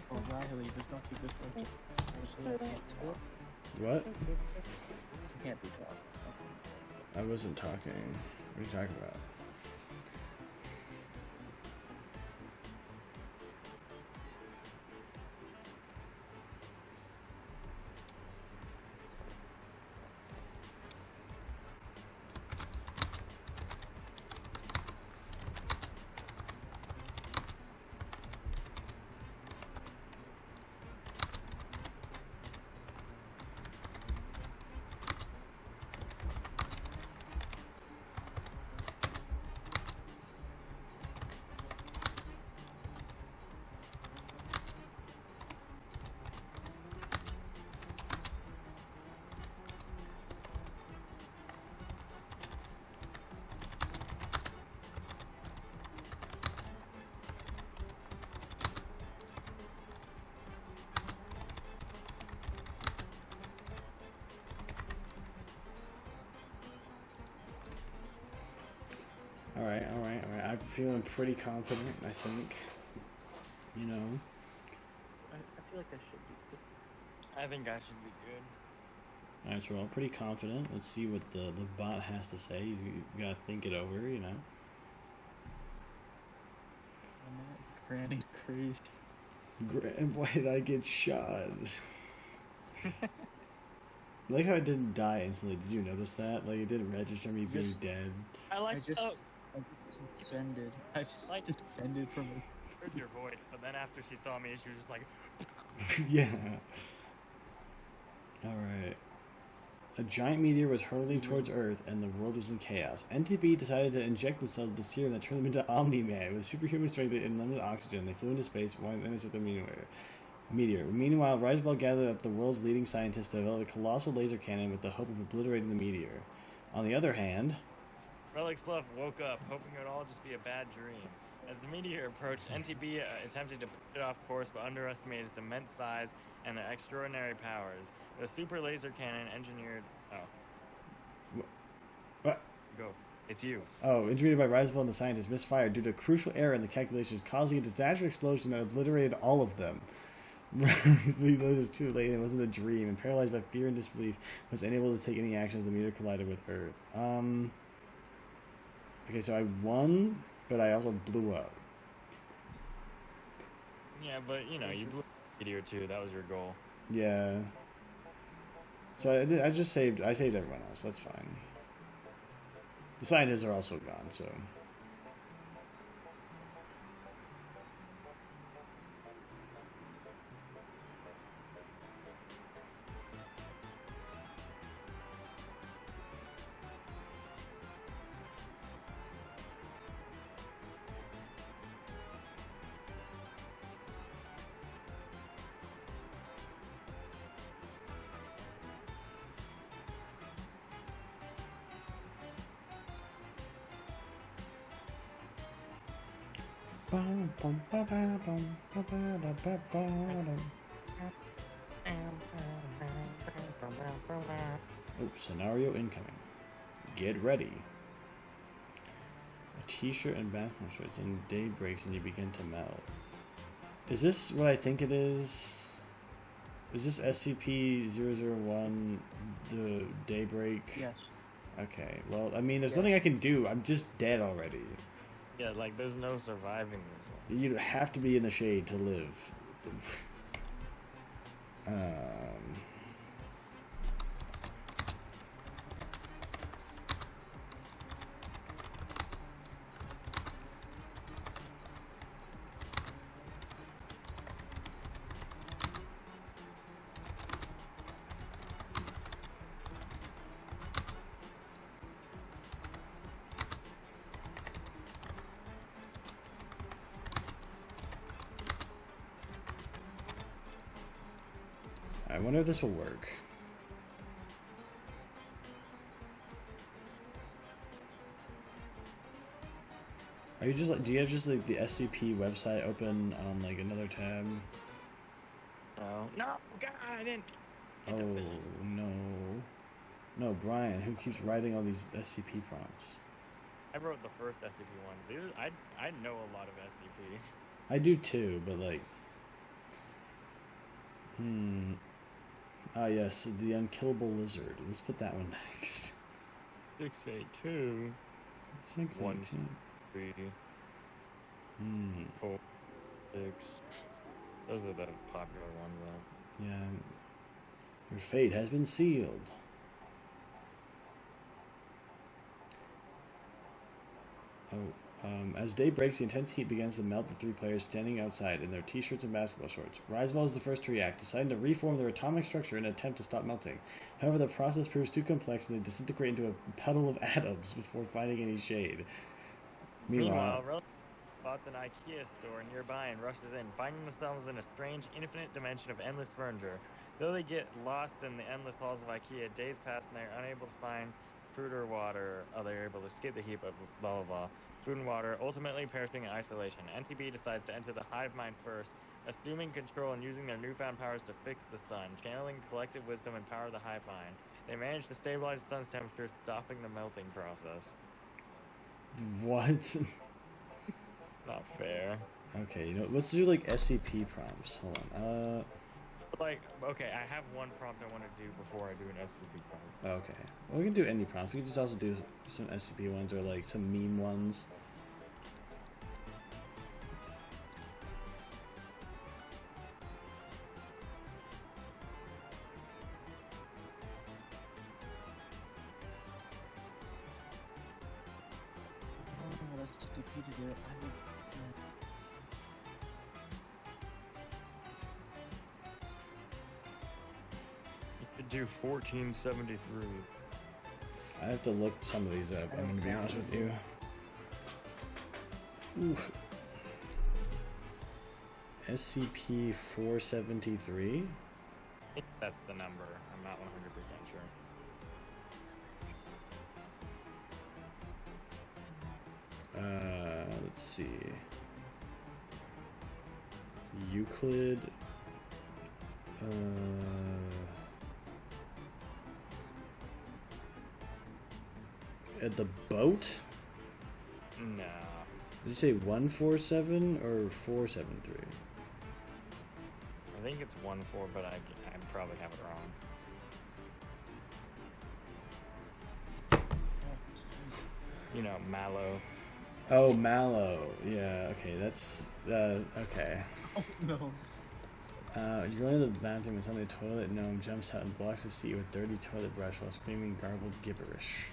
S2: Oh, Riley, there's not too good for you.
S1: What?
S2: You can't be talking.
S1: I wasn't talking. What are you talking about? Alright. I'm feeling pretty confident, I think. You know?
S2: I feel like I should be good.
S3: I think I should be good.
S1: Alright, so we're all pretty confident. Let's see what the bot has to say. He's got to think it over, you know?
S2: I'm not granny crazy.
S1: Why did I get shot? I like how it didn't die instantly. Did you notice that? Like, it didn't register me being dead.
S3: I like
S2: I just descended. I just descended from it.
S3: heard your voice, but then after she saw me, she was just like,
S1: Yeah. Alright. A giant meteor was hurtling towards Earth, and the world was in chaos. NTP decided to inject themselves with the serum that turned them into Omni-Man. With superhuman strength and unlimited oxygen, they flew into space, wanted to intercept the meteor. Meanwhile, Rizival gathered up the world's leading scientists to develop a colossal laser cannon with the hope of obliterating the meteor. On the other hand...
S3: Relic Fluff woke up, hoping it would all just be a bad dream. As the meteor approached, NTB attempted to put it off course, but underestimated its immense size and extraordinary powers. The super laser cannon engineered...
S1: What?
S3: Go. It's you.
S1: Oh, engineered by Rizival and the scientists, misfired due to a crucial error in the calculations, causing a disaster explosion that obliterated all of them. It was too late, it wasn't a dream, and paralyzed by fear and disbelief, was unable to take any action as the meteor collided with Earth. Okay, so I won, but I also blew up.
S3: Yeah, but you know, you blew a meteor too. That was your goal.
S1: Yeah. So I just saved. I saved everyone else. That's fine. The scientists are also gone, so. Oh, scenario incoming. Get ready. A t-shirt and basketball shorts, and day breaks and you begin to melt. Is this what I think it is? Is this SCP-001 the daybreak?
S2: Yes.
S1: Okay, well, I mean, there's
S2: Yeah.
S1: nothing I can do. I'm just dead already.
S3: Yeah, like there's no surviving this one.
S1: You have to be in the shade to live. I wonder if this will work. Are you just like? Do you have just like the SCP website open on like another tab?
S3: No, God, I didn't.
S1: Oh no, no, Brian, who keeps writing all these SCP prompts?
S3: I wrote the first SCP ones. I know a lot of SCPs.
S1: I do too, but like, ah yes, the unkillable lizard. Let's put that one next.
S3: 682.
S1: 618.
S3: 3. 4. 6. Those are the popular ones, though.
S1: Yeah. Your fate has been sealed. As day breaks, the intense heat begins to melt the three players standing outside in their t-shirts and basketball shorts. Rizival is the first to react, deciding to reform their atomic structure in an attempt to stop melting. However, the process proves too complex and they disintegrate into a puddle of atoms before finding any shade.
S3: Meanwhile, Relic spots an IKEA store nearby and rushes in, finding themselves in a strange, infinite dimension of endless furniture. Though they get lost in the endless halls of IKEA, days pass and they're unable to find food or water. They're able to escape the heat, but blah blah blah. Food and water, ultimately perishing in isolation. NTB decides to enter the hive mind first, assuming control and using their newfound powers to fix the sun, channeling collective wisdom and power of the hive mind. They manage to stabilize the sun's temperature, stopping the melting process.
S1: What?
S3: Not fair.
S1: Okay, let's do like SCP prompts. Hold on.
S3: Like, okay, I have one prompt I want to do before I do an SCP prompt.
S1: Okay. Well, we can do any prompts. We can just also do some SCP ones or like some meme ones.
S3: Do 1473.
S1: I have to look some of these up. I'm gonna be honest with you. Ooh. SCP-473.
S3: That's the number. I'm not 100% sure.
S1: Let's see. Euclid. At the boat?
S3: No.
S1: Did you say 147 or 473?
S3: I think it's 1-4, but I probably have it wrong. You know, mallow.
S1: Oh, mallow. Yeah, okay, that's, okay.
S2: Oh no.
S1: You go into the bathroom and suddenly a toilet gnome jumps out and blocks the seat with dirty toilet brush while screaming garbled gibberish.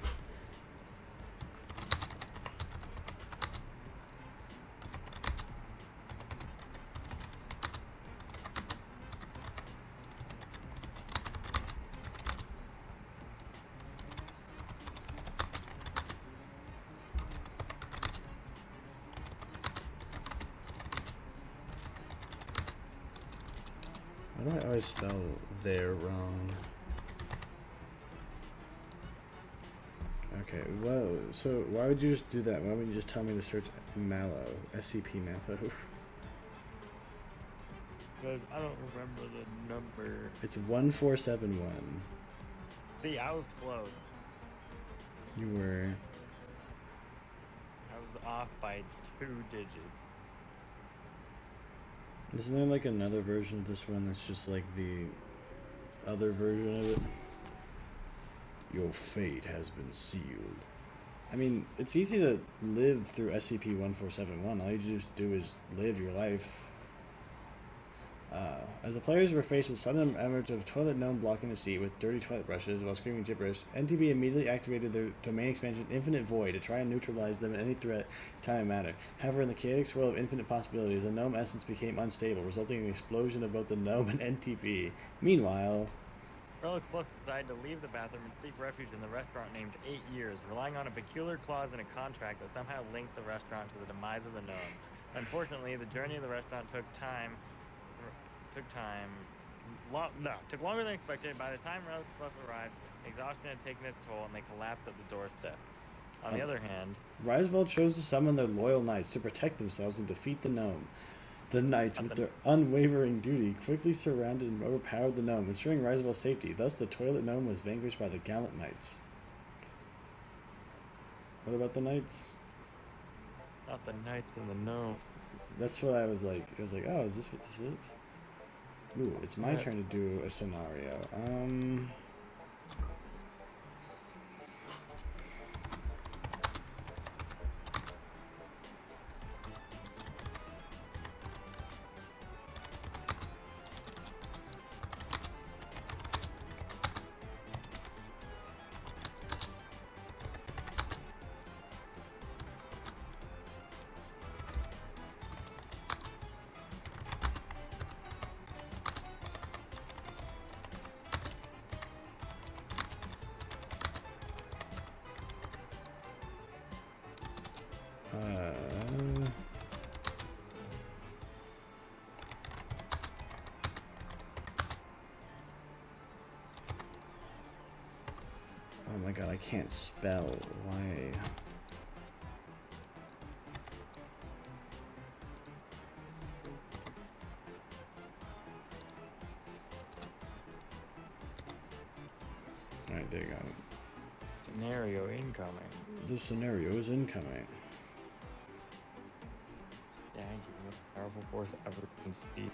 S1: Why do I always spell there wrong? Okay, well, so why would you just do that? Why would you just tell me to search mallow? SCP mallow?
S3: Because I don't remember the number.
S1: It's 1471.
S3: See, I was close.
S1: You were...
S3: I was off by 2 digits.
S1: Isn't there like another version of this one that's just like the other version of it? Your fate has been sealed. I mean, it's easy to live through SCP-1471. All you just do is live your life. As the players were faced with sudden emerge of toilet gnome blocking the seat with dirty toilet brushes while screaming gibberish, NTB immediately activated their domain expansion Infinite Void to try and neutralize them in any threat, time, and matter. However, in the chaotic swirl of infinite possibilities, the gnome essence became unstable, resulting in an explosion of both the gnome and NTB. Meanwhile...
S3: Relic Flux decided to leave the bathroom and seek refuge in the restaurant named 8 Years, relying on a peculiar clause in a contract that somehow linked the restaurant to the demise of the gnome. Unfortunately, the journey of the restaurant took longer than expected. By the time Relic Flux arrived, exhaustion had taken its toll and they collapsed at the doorstep. On the other hand,
S1: Rizival chose to summon their loyal knights to protect themselves and defeat the gnome. The knights, with their unwavering duty, quickly surrounded and overpowered the gnome, ensuring Rizival's safety. Thus, the toilet gnome was vanquished by the gallant knights. What about the knights?
S3: not the knights and the gnome.
S1: That's what I was like. I was like, oh, is this what this is? Ooh, it's my turn to do a scenario. Oh my god, I can't spell. Why? Alright, there you go.
S3: Scenario incoming.
S1: The scenario is incoming.
S3: Dang, the most powerful force ever conceived.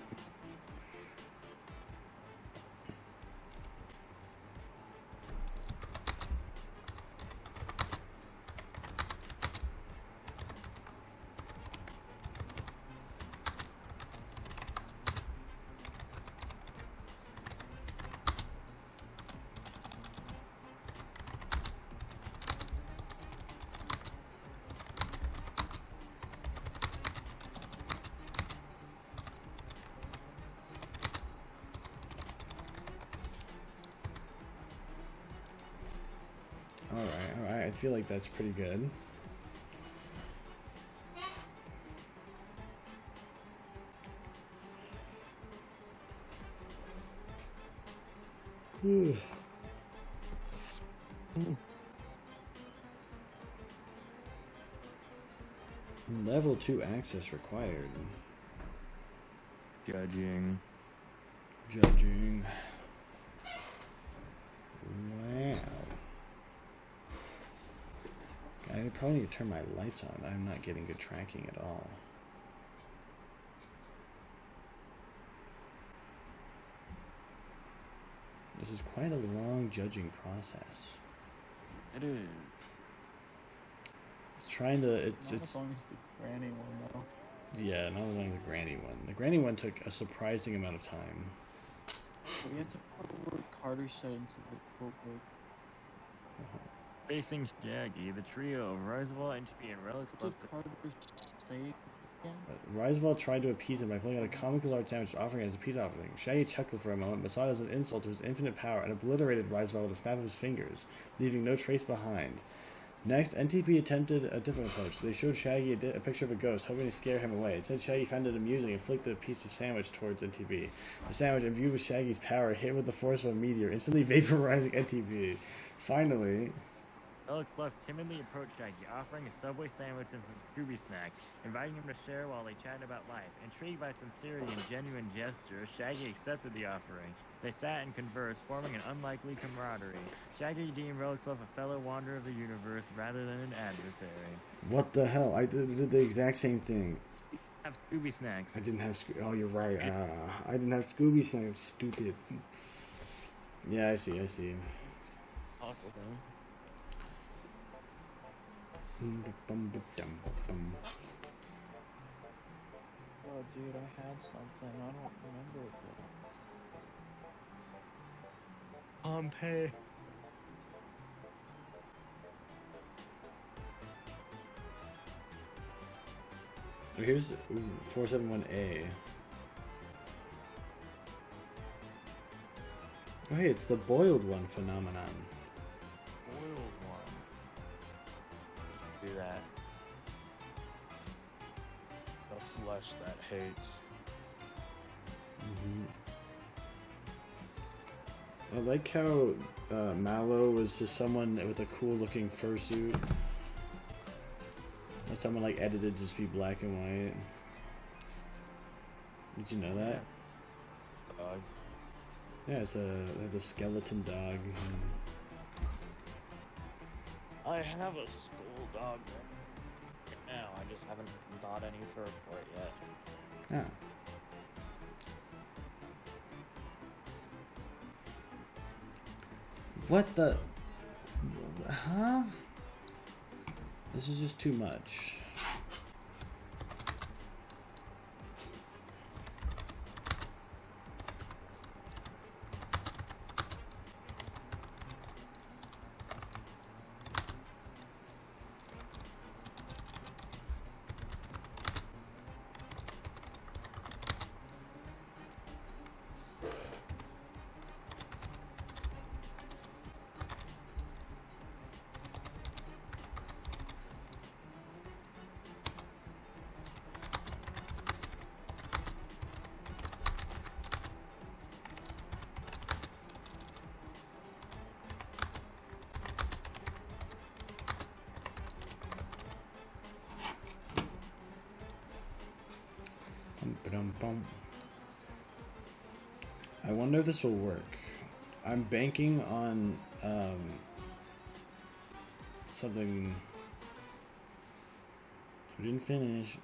S1: Alright, I feel like that's pretty good. Level 2 access required.
S3: Judging.
S1: Judging. Wow. I probably need to turn my lights on. I'm not getting good tracking at all. This is quite a long judging process.
S3: It is.
S1: trying to.
S2: Not
S1: It's
S2: as long as the granny one though.
S1: yeah, not only the granny one. The granny one took a surprising amount of time.
S2: We had to put the word Carter said into the quote book.
S3: Facing Shaggy, the trio of Rizival, Entropy, and Relics
S2: What
S3: left
S2: did Carter say again?
S1: Rizival tried to appease him by pulling out a comical large sandwich offering it as a peace offering. Shaggy chuckled for a moment, but saw it as an insult to his infinite power and obliterated Rizival with a snap of his fingers, leaving no trace behind. Next, NTP attempted a different approach. They showed Shaggy a picture of a ghost, hoping to scare him away. Instead, Shaggy found it amusing and flicked a piece of sandwich towards NTP. The sandwich, imbued with Shaggy's power, hit with the force of a meteor, instantly vaporizing NTP. Finally,
S3: Relics Bluff timidly approached Shaggy, offering a Subway sandwich and some Scooby snacks, inviting him to share while they chatted about life. Intrigued by sincerity and genuine gesture, Shaggy accepted the offering. They sat and conversed, forming an unlikely camaraderie. Shaggy deemed Relics Bluff a fellow wanderer of the universe rather than an adversary.
S1: what the hell? I did the exact same thing.
S3: Have Scooby snacks.
S1: I didn't have Oh, you're right. I didn't have Scooby snacks. Stupid. Yeah, I see.
S3: Talk with him.
S2: Oh, dude, I had something. I don't remember it though.
S3: Pompeii.
S1: Oh, here's 471A. Oh, hey, it's the boiled one phenomenon.
S3: Boiled one. Do that.
S4: The flesh that hates.
S1: I like how Mallow was just someone with a cool looking fursuit. Or someone like edited to just be black and white. Did you know that?
S4: Dog.
S1: Yeah, it's the skeleton dog.
S4: I have a school dog right now. I just haven't bought any fur for it yet.
S1: Yeah. What the? Huh? This is just too much. I wonder if this will work. I'm banking on something. We didn't finish.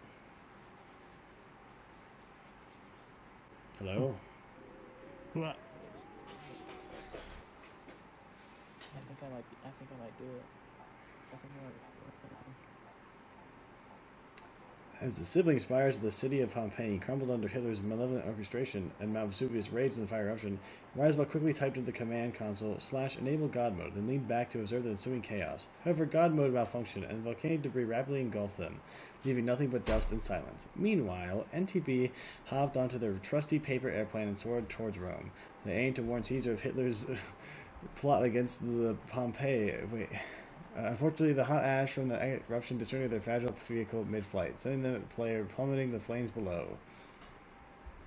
S1: Hello?
S3: What?
S2: I think I might do it. I think I might.
S1: As the sibling spires of the city of Pompeii crumbled under Hitler's malevolent orchestration and Mount Vesuvius raged in the fire eruption, Rizival quickly typed into the command console /enable God mode, then leaned back to observe the ensuing chaos. However, God mode malfunctioned, and volcanic debris rapidly engulfed them, leaving nothing but dust and silence. Meanwhile, NTB hopped onto their trusty paper airplane and soared towards Rome. They aimed to warn Caesar of Hitler's plot against the Pompeii. Unfortunately, the hot ash from the eruption disintegrated their fragile vehicle mid-flight, sending the player plummeting the flames below.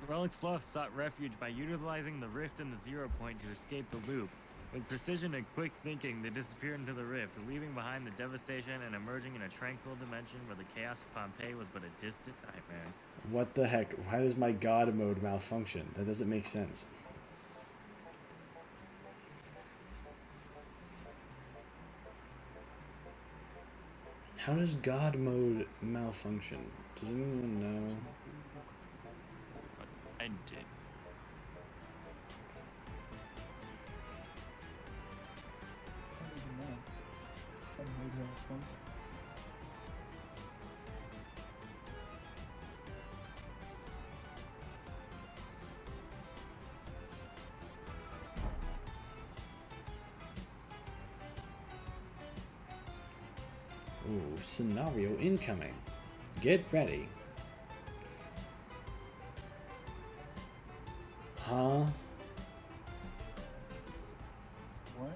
S3: Relics Bluff sought refuge by utilizing the rift in the 0 point to escape the loop. With precision and quick thinking, they disappeared into the rift, leaving behind the devastation and emerging in a tranquil dimension where the chaos of Pompeii was but a distant nightmare.
S1: What the heck? How does my God mode malfunction? That doesn't make sense. How does God mode malfunction? Does anyone know?
S3: I did.
S1: Ooh, scenario incoming. Get ready. Huh?
S2: What?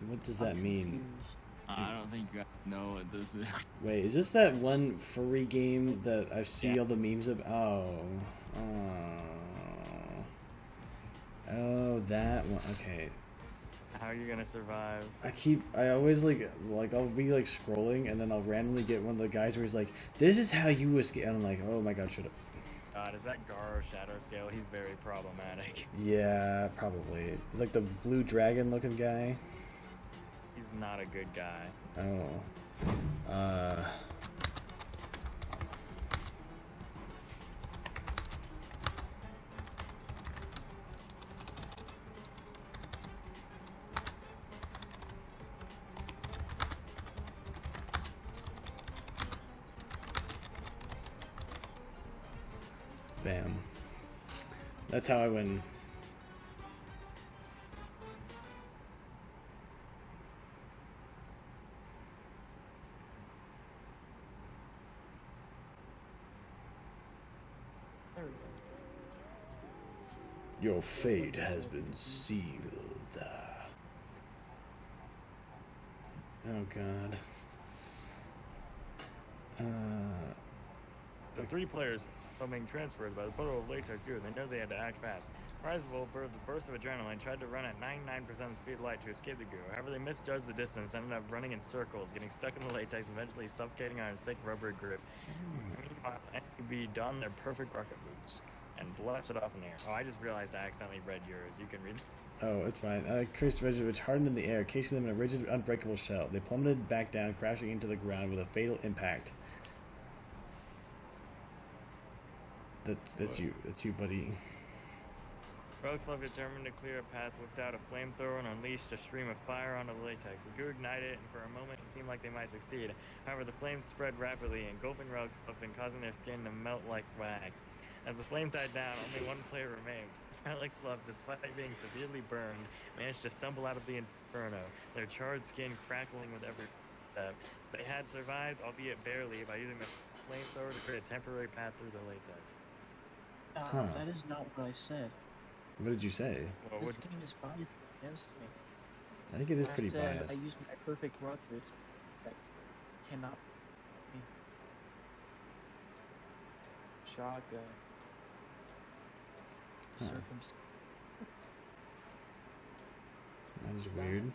S1: What does that mean?
S4: I don't think you guys know what this is.
S1: Wait, is this that one furry game that I see
S4: Yeah.
S1: all the memes of? Oh. Oh, that one. Okay.
S3: How are you gonna survive?
S1: I always like I'll be like scrolling and then I'll randomly get one of the guys where he's like, this is how you escape. And I'm like, oh my god, shut up.
S3: God, is that Garo Shadow Scale? He's very problematic.
S1: Yeah, probably. It's like the blue dragon looking guy.
S3: He's not a good guy.
S1: Oh. Bam. That's how I win.
S2: There we go.
S1: Your fate has been sealed. Oh god.
S3: So 3 players being transferred by the photo of latex goo. They know they had to act fast. Rizival, with a burst of adrenaline, tried to run at 99% the speed of light to escape the goo. However, they misjudged the distance, ended up running in circles, getting stuck in the latex, eventually suffocating on its thick rubber grip. Meanwhile, NB donned their perfect rocket boots and blasted off in the air. Oh, I just realized I accidentally read yours. You can read.
S1: Oh, it's fine. Cursed Regiment, which hardened in the air, casing them in a rigid, unbreakable shell. They plummeted back down, crashing into the ground with a fatal impact. That's you. That's you, buddy.
S3: Rogues Love determined to clear a path, whipped out a flamethrower and unleashed a stream of fire onto the latex. The goo ignited, and for a moment it seemed like they might succeed. However, the flames spread rapidly, engulfing Rogues Fluff and causing their skin to melt like wax. As the flame died down, only one player remained. Alex Fluff, despite being severely burned, managed to stumble out of the inferno, their charred skin crackling with every step. They had survived, albeit barely, by using the flamethrower to create a temporary path through the latex.
S1: Huh.
S2: That is not what I said.
S1: What did you say?
S3: Well,
S2: This game is biased against me.
S1: I think it is pretty
S2: I said
S1: biased.
S2: I use my perfect rock boots that cannot be shotgun.
S1: Huh.
S2: Circumstance.
S1: That was weird.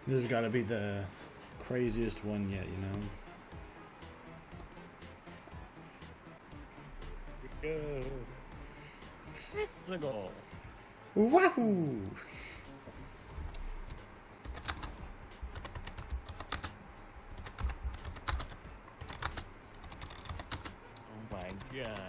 S1: This has got to be the craziest one yet, you know?
S3: Go. It's the goal.
S1: Wahoo!
S3: Oh my god.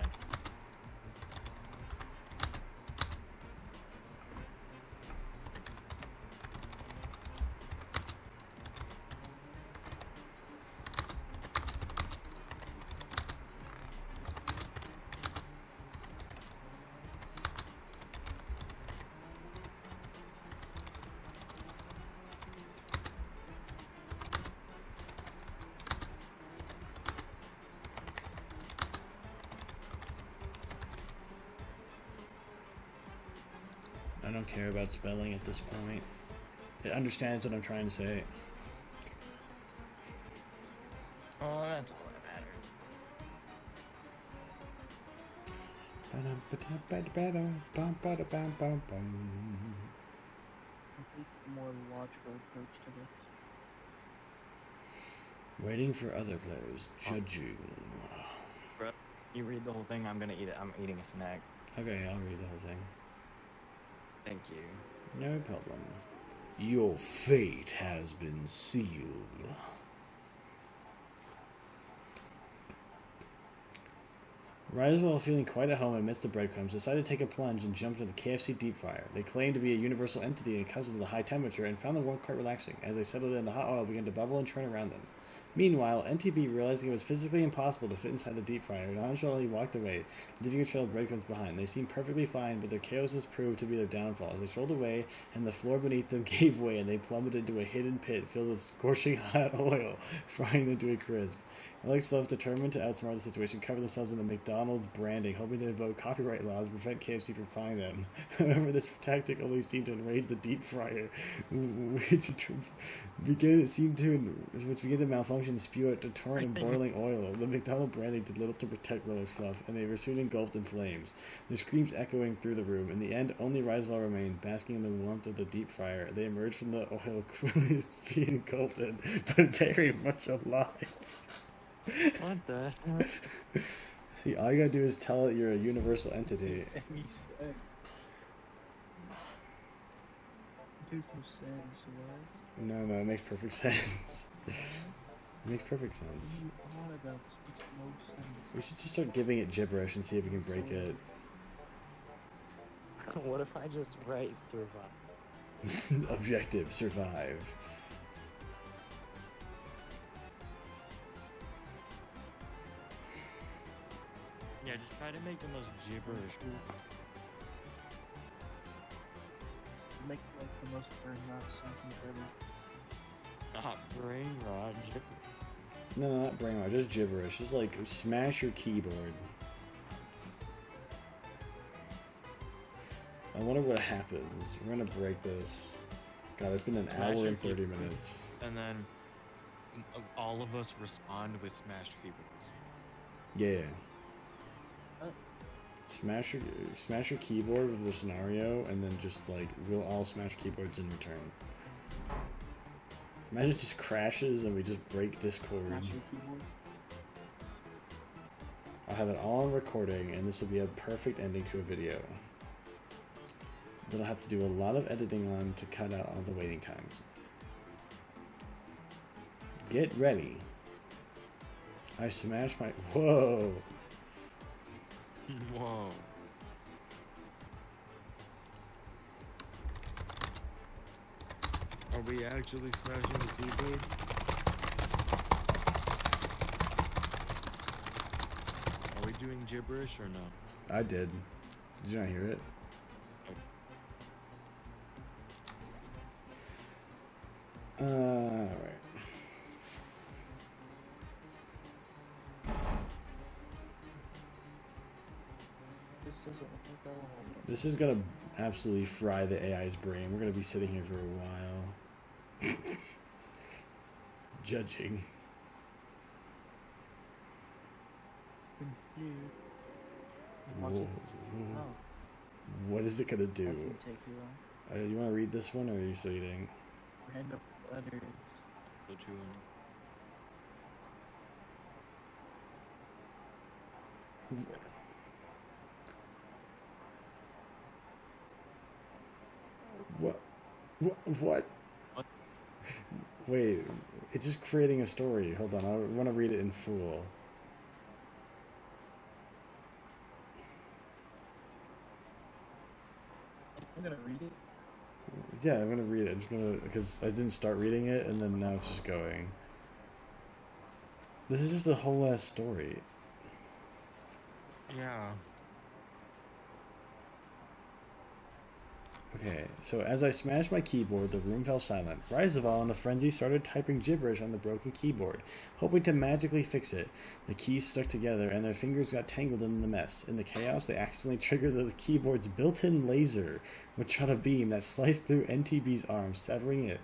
S1: I don't care about spelling at this point. It understands what I'm trying to say.
S3: Oh, that's all that matters.
S2: I think a more logical approach to this.
S1: Waiting for other players. Judging.
S4: Bro, you read the whole thing. I'm gonna eat it. I'm eating a snack.
S1: Okay, I'll read the whole thing.
S4: Thank you.
S1: No problem. Your fate has been sealed. Rizival, feeling quite at home amidst the breadcrumbs, decided to take a plunge and jumped into the KFC deep fryer. They claimed to be a universal entity and accustomed to the high temperature and found the warmth quite relaxing. As they settled in, the hot oil began to bubble and churn around them. Meanwhile, NTB, realizing it was physically impossible to fit inside the deep fryer, nonchalantly walked away, leaving a trail of breadcrumbs behind. They seemed perfectly fine, but their carelessness proved to be their downfall. As they strolled away, and the floor beneath them gave way, and they plummeted into a hidden pit filled with scorching hot oil, frying them to a crisp. Alex Fluff, determined to outsmart the situation, covered themselves in the McDonald's branding, hoping to invoke copyright laws to prevent KFC from frying them. However, this tactic only seemed to enrage the deep fryer, which began to malfunction and spew out a torrent of boiling oil. The McDonald branding did little to protect Alex Fluff, and they were soon engulfed in flames. Their screams echoing through the room. In the end, only Rizival remained, basking in the warmth of the deep fryer. They emerged from the oil cruelly being engulfed in, but very much alive.
S4: What the heck?
S1: See, all you gotta do is tell it you're a universal entity.
S2: It makes no sense, what?
S1: No, it makes perfect sense. It makes perfect sense.
S2: What are you on about? This makes no sense.
S1: We should just start giving it gibberish and see if we can break it.
S4: What if I just write survive?
S1: Objective, survive.
S3: Yeah, just try to make the most gibberish.
S2: Make like the most brain-rot sentence ever.
S3: Not brain rot.
S1: No, not brainwash, just gibberish. Just like smash your keyboard. I wonder what happens. We're gonna break this. God, it's been an
S3: Smash
S1: hour
S3: your
S1: and 30
S3: keyboard.
S1: minutes.
S3: And then all of us respond with smash keyboards.
S1: Yeah. Smash your keyboard with the scenario, and then just like we'll all smash keyboards in return. Imagine it just crashes and we just break Discord.
S2: Smash your keyboard.
S1: I'll have it all on recording, and this will be a perfect ending to a video. Then I'll have to do a lot of editing on to cut out all the waiting times. Get ready. I smashed my... Whoa!
S3: Whoa. Are we actually smashing the keyboard? Are we doing gibberish or no?
S1: I did. Did you not hear it? Alright.
S2: This doesn't look like that one.
S1: This is gonna absolutely fry the AI's brain. We're gonna be sitting here for a while. Judging.
S2: It's been cute. Watch
S1: Whoa.
S2: it. Oh,
S1: What is it gonna do?
S2: that's gonna take too long.
S1: You wanna read this one, or are you still eating?
S2: Random letters.
S3: Go chewing.
S1: What? What?
S3: What?
S1: Wait, it's just creating a story. Hold on, I want to read it in full.
S2: I'm gonna read it.
S1: Yeah, I'm gonna read it. I'm just gonna, because I didn't start reading it, and then now it's just going. This is just a whole ass story.
S3: Yeah.
S1: Okay, so as I smashed my keyboard, the room fell silent. Rizival in the frenzy started typing gibberish on the broken keyboard, hoping to magically fix it. The keys stuck together, and their fingers got tangled in the mess. In the chaos, they accidentally triggered the keyboard's built-in laser, which shot a beam that sliced through NTB's arm, severing it.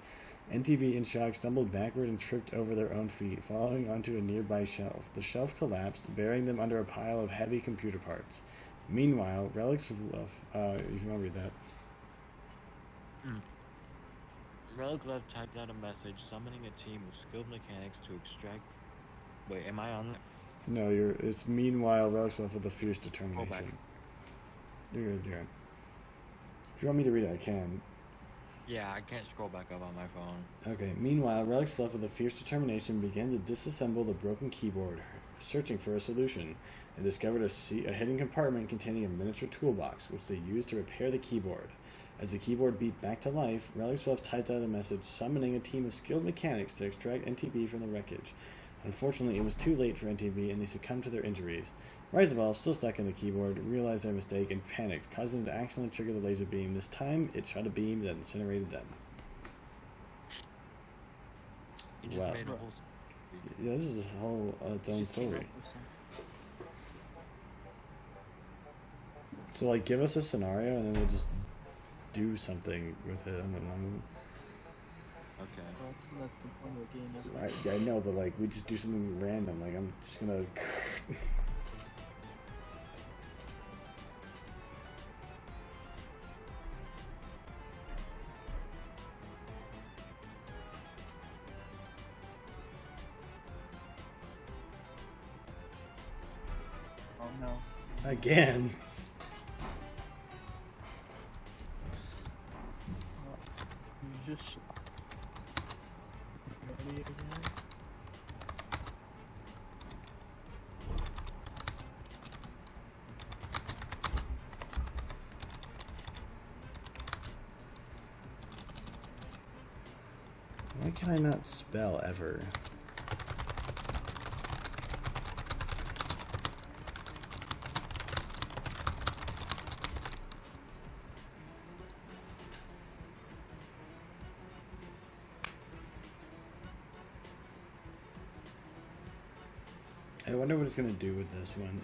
S1: NTB in shock stumbled backward and tripped over their own feet, falling onto a nearby shelf. The shelf collapsed, burying them under a pile of heavy computer parts. Meanwhile, Relics of Love. You want to read that?
S4: Relic Love typed out a message summoning a team of skilled mechanics to extract. Wait, am I on it?
S1: No, it's meanwhile Relics of Love with a fierce
S4: back.
S1: determination. You're good, Darren. If you want me to read it, I can.
S4: Yeah, I can't scroll back up on my phone.
S1: Okay. Meanwhile, Relic Fluff with a fierce determination began to disassemble the broken keyboard, searching for a solution. They discovered a hidden compartment containing a miniature toolbox, which they used to repair the keyboard. As the keyboard beat back to life, Relic Fluff typed out a message summoning a team of skilled mechanics to extract NTB from the wreckage. Unfortunately, it was too late for NTB, and they succumbed to their injuries. Rizival, still stuck in the keyboard, realized their mistake and panicked, causing them to accidentally trigger the laser beam. This time, it shot a beam that incinerated them.
S4: You just
S1: Wow.
S4: made a whole.
S1: Yeah, this is this whole its own
S2: Just came
S1: story.
S2: up with some-
S1: So, like, give us a scenario, and then we'll just do something with it.
S4: Okay.
S2: Well, that's the point of the game, isn't it?
S1: I know, but like, we just do something random. Like, I'm just gonna.
S2: Oh no.
S1: Again.
S2: You just. Ready again?
S1: Why can I not spell ever? I wonder what it's gonna do with this one.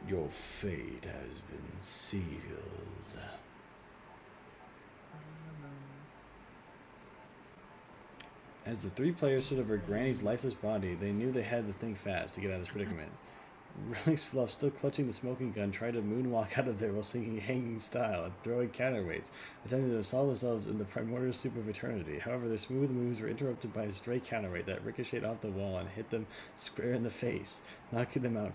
S1: Your fate has been sealed. As the three players stood over Granny's lifeless body, they knew they had to think fast to get out of this predicament. Relic's Fluff, still clutching the smoking gun, tried to moonwalk out of there while singing hanging style and throwing counterweights, attempting to solve themselves in the primordial soup of eternity. However, their smooth moves were interrupted by a stray counterweight that ricocheted off the wall and hit them square in the face, knocking them out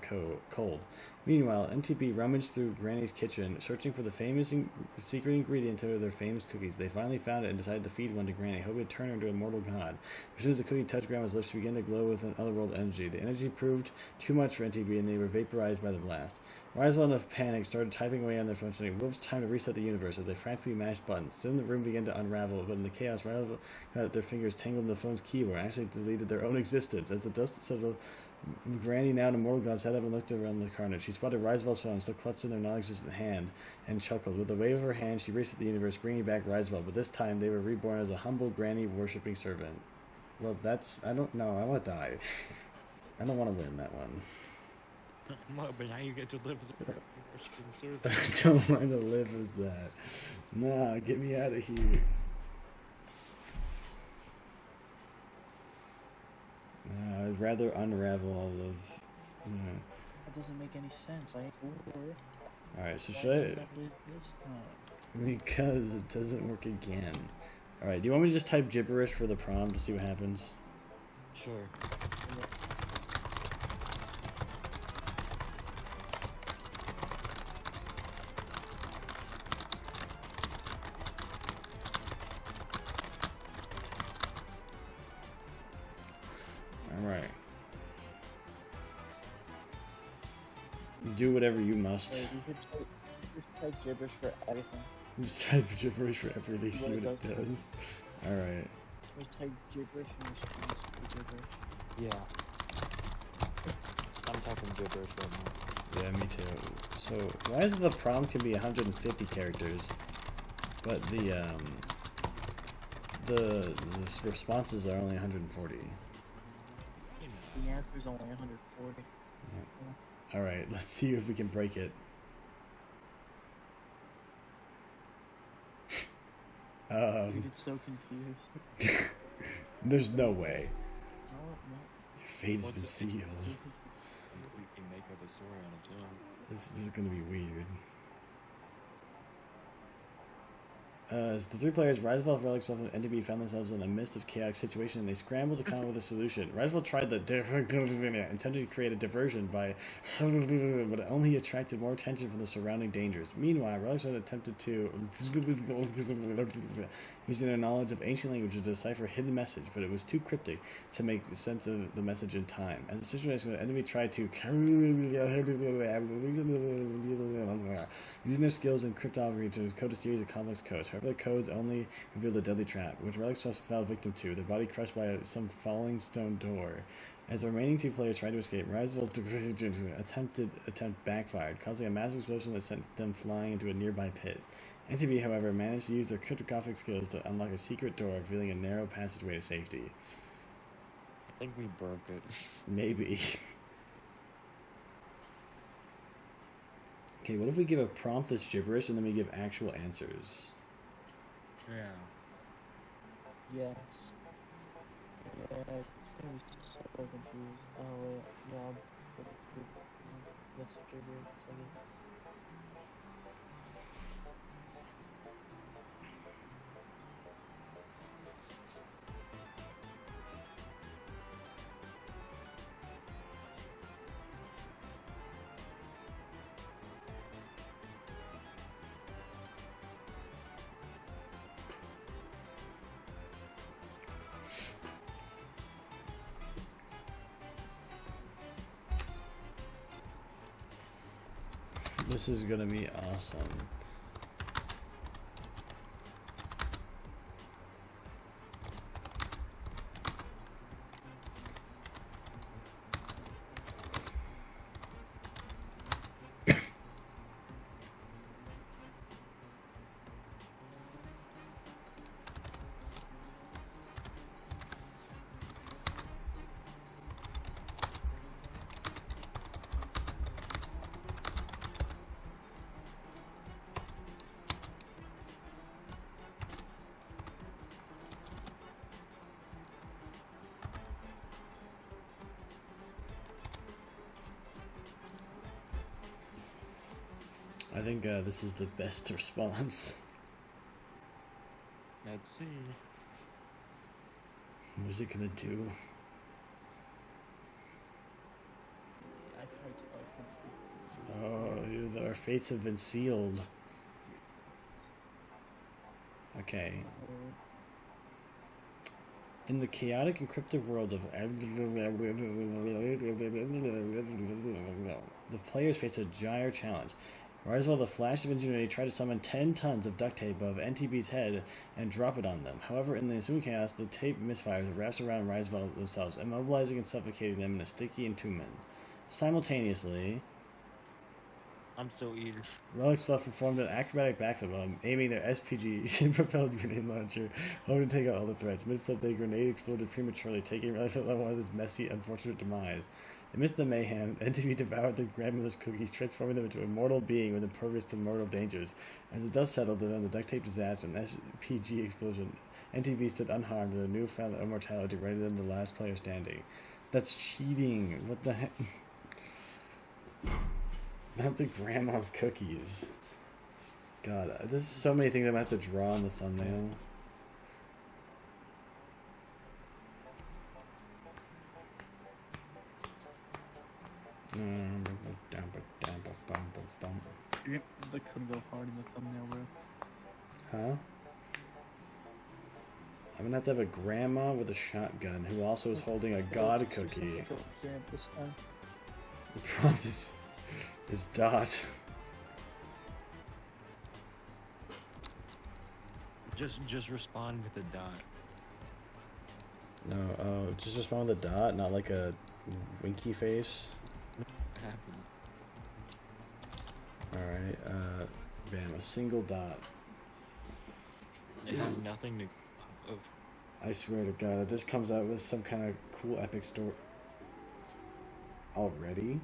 S1: cold. Meanwhile, NTB rummaged through Granny's kitchen, searching for the famous secret ingredient to their famous cookies. They finally found it and decided to feed one to Granny, hoping to turn her into a mortal god. As soon as the cookie touched Grandma's lips, she began to glow with an otherworld energy. The energy proved too much for NTB, and they were vaporized by the blast. Rizival, in a panic, started typing away on their functioning. Whoops, time to reset the universe as they frantically mashed buttons. Soon the room began to unravel, but in the chaos, Rizival got their fingers tangled in the phone's keyboard and actually deleted their own existence. As the dust settled, Granny, now an immortal god, sat up and looked around the carnage. She spotted Rizival's phone, still clutched in their non-existent hand, and chuckled. With a wave of her hand, she reset the universe, bringing back Rizival, but this time they were reborn as a humble Granny-worshipping servant. Well, that's... I don't know. I want to die. I don't want to win that one.
S4: Well, but now you get to live as a Christian servant.
S1: I don't want to live as that. Nah, get me out of here. I'd rather unravel all of...
S2: That doesn't make any sense. I ain't fool.
S1: Alright, so
S2: Why
S1: should I...
S2: did that live this time?
S1: Because it doesn't work again. Alright, do you want me to just type gibberish for the prompt to see what happens?
S4: Sure.
S1: Alright. Do whatever you must.
S2: Wait, you could just type gibberish for everything.
S1: Just type gibberish for everything, see what it
S2: What it
S1: does. Alright.
S2: Just type gibberish and just gibberish.
S4: Yeah. I'm talking gibberish right now.
S1: Yeah, me too. So, why is it the prompt can be 150 characters, but the the responses are only 140.
S2: The answer's only 140.
S1: All right, let's see if we can break it.
S2: You get so confused.
S1: There's no way.
S2: Oh, no.
S1: Your fate has been sealed.
S4: We can make up a story on its own.
S1: This is gonna be weird. As the three players, Rizival, Relics, and NDB found themselves in the midst of chaotic situation, and they scrambled to come up with a solution. Rizival tried intended to create a diversion by, but it only attracted more attention from the surrounding dangers. Meanwhile, Relics attempted to, using their knowledge of ancient languages, to decipher a hidden message, but it was too cryptic to make sense of the message in time. As the situation, the enemy tried to, using their skills in cryptography to code a series of complex codes. However, the codes only revealed a deadly trap, which Relics fell victim to, their body crushed by some falling stone door. As the remaining two players tried to escape, Rizival's attempt backfired, causing a massive explosion that sent them flying into a nearby pit. NTB, however, managed to use their cryptographic skills to unlock a secret door, revealing a narrow passageway to safety.
S4: I think we broke it.
S1: Maybe. Okay, what if we give a prompt that's gibberish and then we give actual answers?
S4: Yeah.
S2: Yes. Yeah, it's gonna be so confused. Oh, wait. Yeah, I'll put it. Let's figure it out.
S1: This is gonna be awesome. I think this is the best response.
S4: Let's see.
S1: What is it gonna do?
S2: I tried to always confuse.
S1: Oh, our fates have been sealed. Okay. In the chaotic encrypted world of the players face a dire challenge. Rizival, the flash of ingenuity, tried to summon 10 tons of duct tape above NTB's head and drop it on them. However, in the ensuing chaos, the tape misfires and wraps around Rizival themselves, immobilizing and suffocating them in a sticky entombment. Simultaneously,
S4: I'm so eager.
S1: Relics Fluff performed an acrobatic backflip while aiming their SPG propelled grenade launcher, hoping to take out all the threats. Mid-flip, the grenade exploded prematurely, taking Relics Fluff on one of his messy, unfortunate demise. Amidst the mayhem, NTV devoured the grandmother's cookies, transforming them into a mortal being with impervious to mortal dangers. As the dust settled on the duct tape disaster and SPG explosion, NTV stood unharmed with their newfound immortality, ready than the last player standing. That's cheating. What the heck? Not the grandma's cookies. God, there's so many things I'm gonna have to draw on the thumbnail.
S2: They couldn't go hard in the thumbnail, bro.
S1: Huh? I'm gonna have to have a grandma with a shotgun who also is holding a god cookie.
S2: This time.
S1: The prompt is Dot.
S4: Just respond with a dot.
S1: No, just respond with a dot, not like a winky face.
S4: Happened.
S1: Alright, bam, a single dot.
S4: It has nothing to of.
S1: I swear to God, if this comes out with some kind of cool epic story already.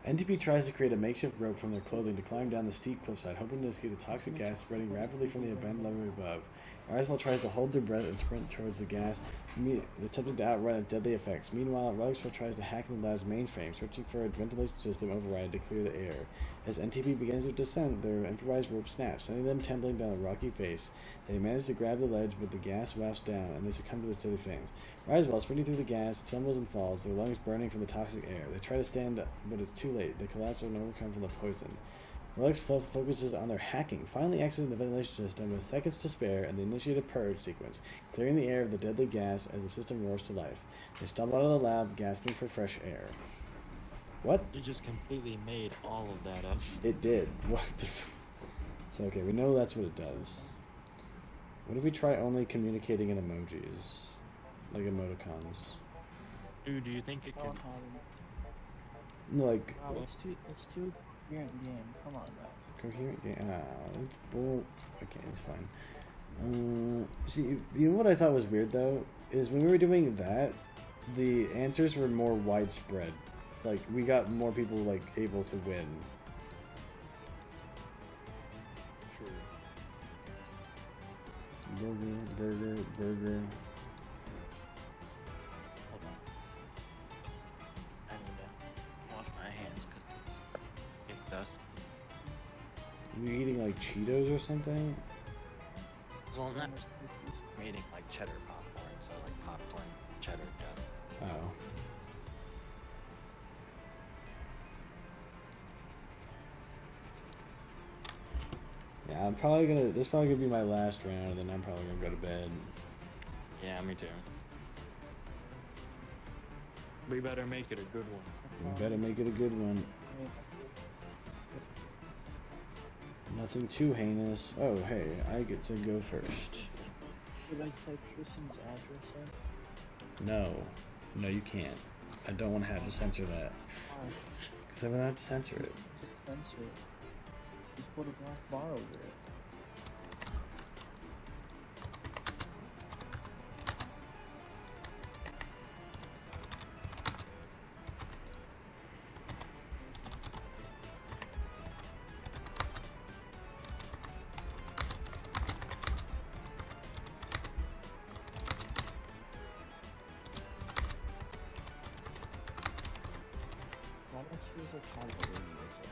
S1: NTP tries to create a makeshift rope from their clothing to climb down the steep cliffside, hoping to escape the toxic gas spreading rapidly from the abandoned level above. Rizival tries to hold their breath and sprint towards the gas, attempting to outrun its deadly effects. Meanwhile, Relicsville tries to hack into the lab's mainframe, searching for a ventilation system override to clear the air. As NTP begins their descent, their improvised rope snaps, sending them tumbling down a rocky face. They manage to grab the ledge, but the gas wafts down, and they succumb to the steady flames. Rizival, sprinting through the gas, stumbles and falls, their lungs burning from the toxic air. They try to stand up, but it's too late. They collapse and overcome from the poison. Relics focuses on their hacking, finally accessing the ventilation system with seconds to spare, and they initiate a purge sequence, clearing the air of the deadly gas as the system roars to life. They stumble out of the lab, gasping for fresh air. What?
S4: It just completely made all of that up.
S1: It did. What the So, okay, we know that's what it does. What if we try only communicating in emojis? Like emoticons.
S4: Dude, do you think it could?
S1: Like,
S2: Let's do a coherent game. Come on, guys.
S1: coherent game. It's bull. Okay, it's fine. See, you know what I thought was weird though is when we were doing that, the answers were more widespread. Like we got more people like able to win.
S4: True.
S1: Burger.
S4: Hold on. I need to wash my hands because it does.
S1: You eating like Cheetos or something?
S4: Well, not. I'm eating like cheddar popcorn, so like popcorn cheddar dust.
S1: Oh. Yeah, I'm probably gonna. This is probably gonna be my last round, and then I'm probably gonna go to bed.
S4: Yeah, me too. We better make it a good one.
S1: We better make it a good one. Nothing too heinous. Oh, hey, I get to go first.
S2: Should I type Tristan's address in?
S1: No, you can't. I don't want to have to censor that.
S2: Why?
S1: Because I'm gonna have to censor it.
S2: Just censor it. Just put a black bar over it. Why don't you use a child music?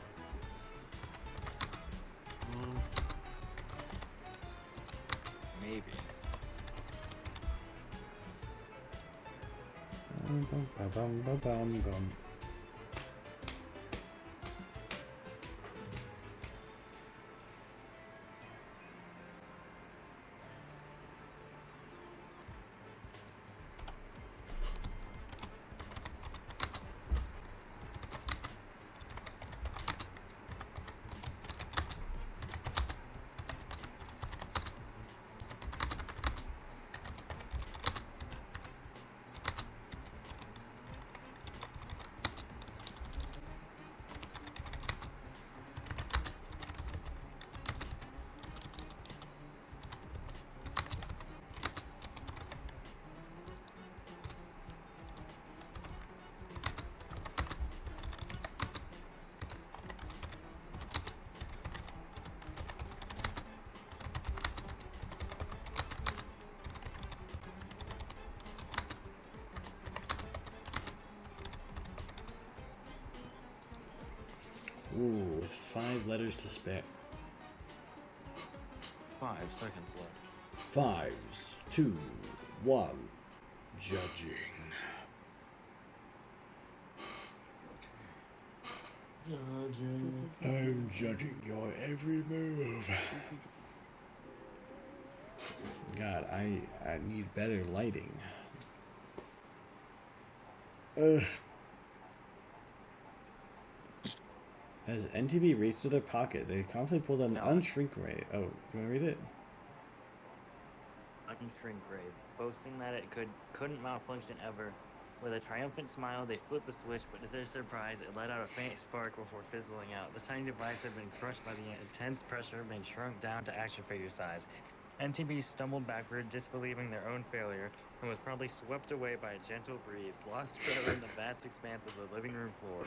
S4: Maybe.
S1: Bum. Ooh, with 5 letters to spare.
S4: 5 seconds left.
S1: 5, 2, 1. Judging. I'm judging your every move. God, I need better lighting. Ugh. As NTB reached to their pocket, they confidently pulled out an unshrink ray. Oh, do you want to read it?
S3: Unshrink ray, boasting that it couldn't malfunction ever. With a triumphant smile, they flipped the switch, but to their surprise, it let out a faint spark before fizzling out. The tiny device had been crushed by the intense pressure being shrunk down to action figure size. NTB stumbled backward, disbelieving their own failure, and was probably swept away by a gentle breeze, lost forever in the vast expanse of the living room floor.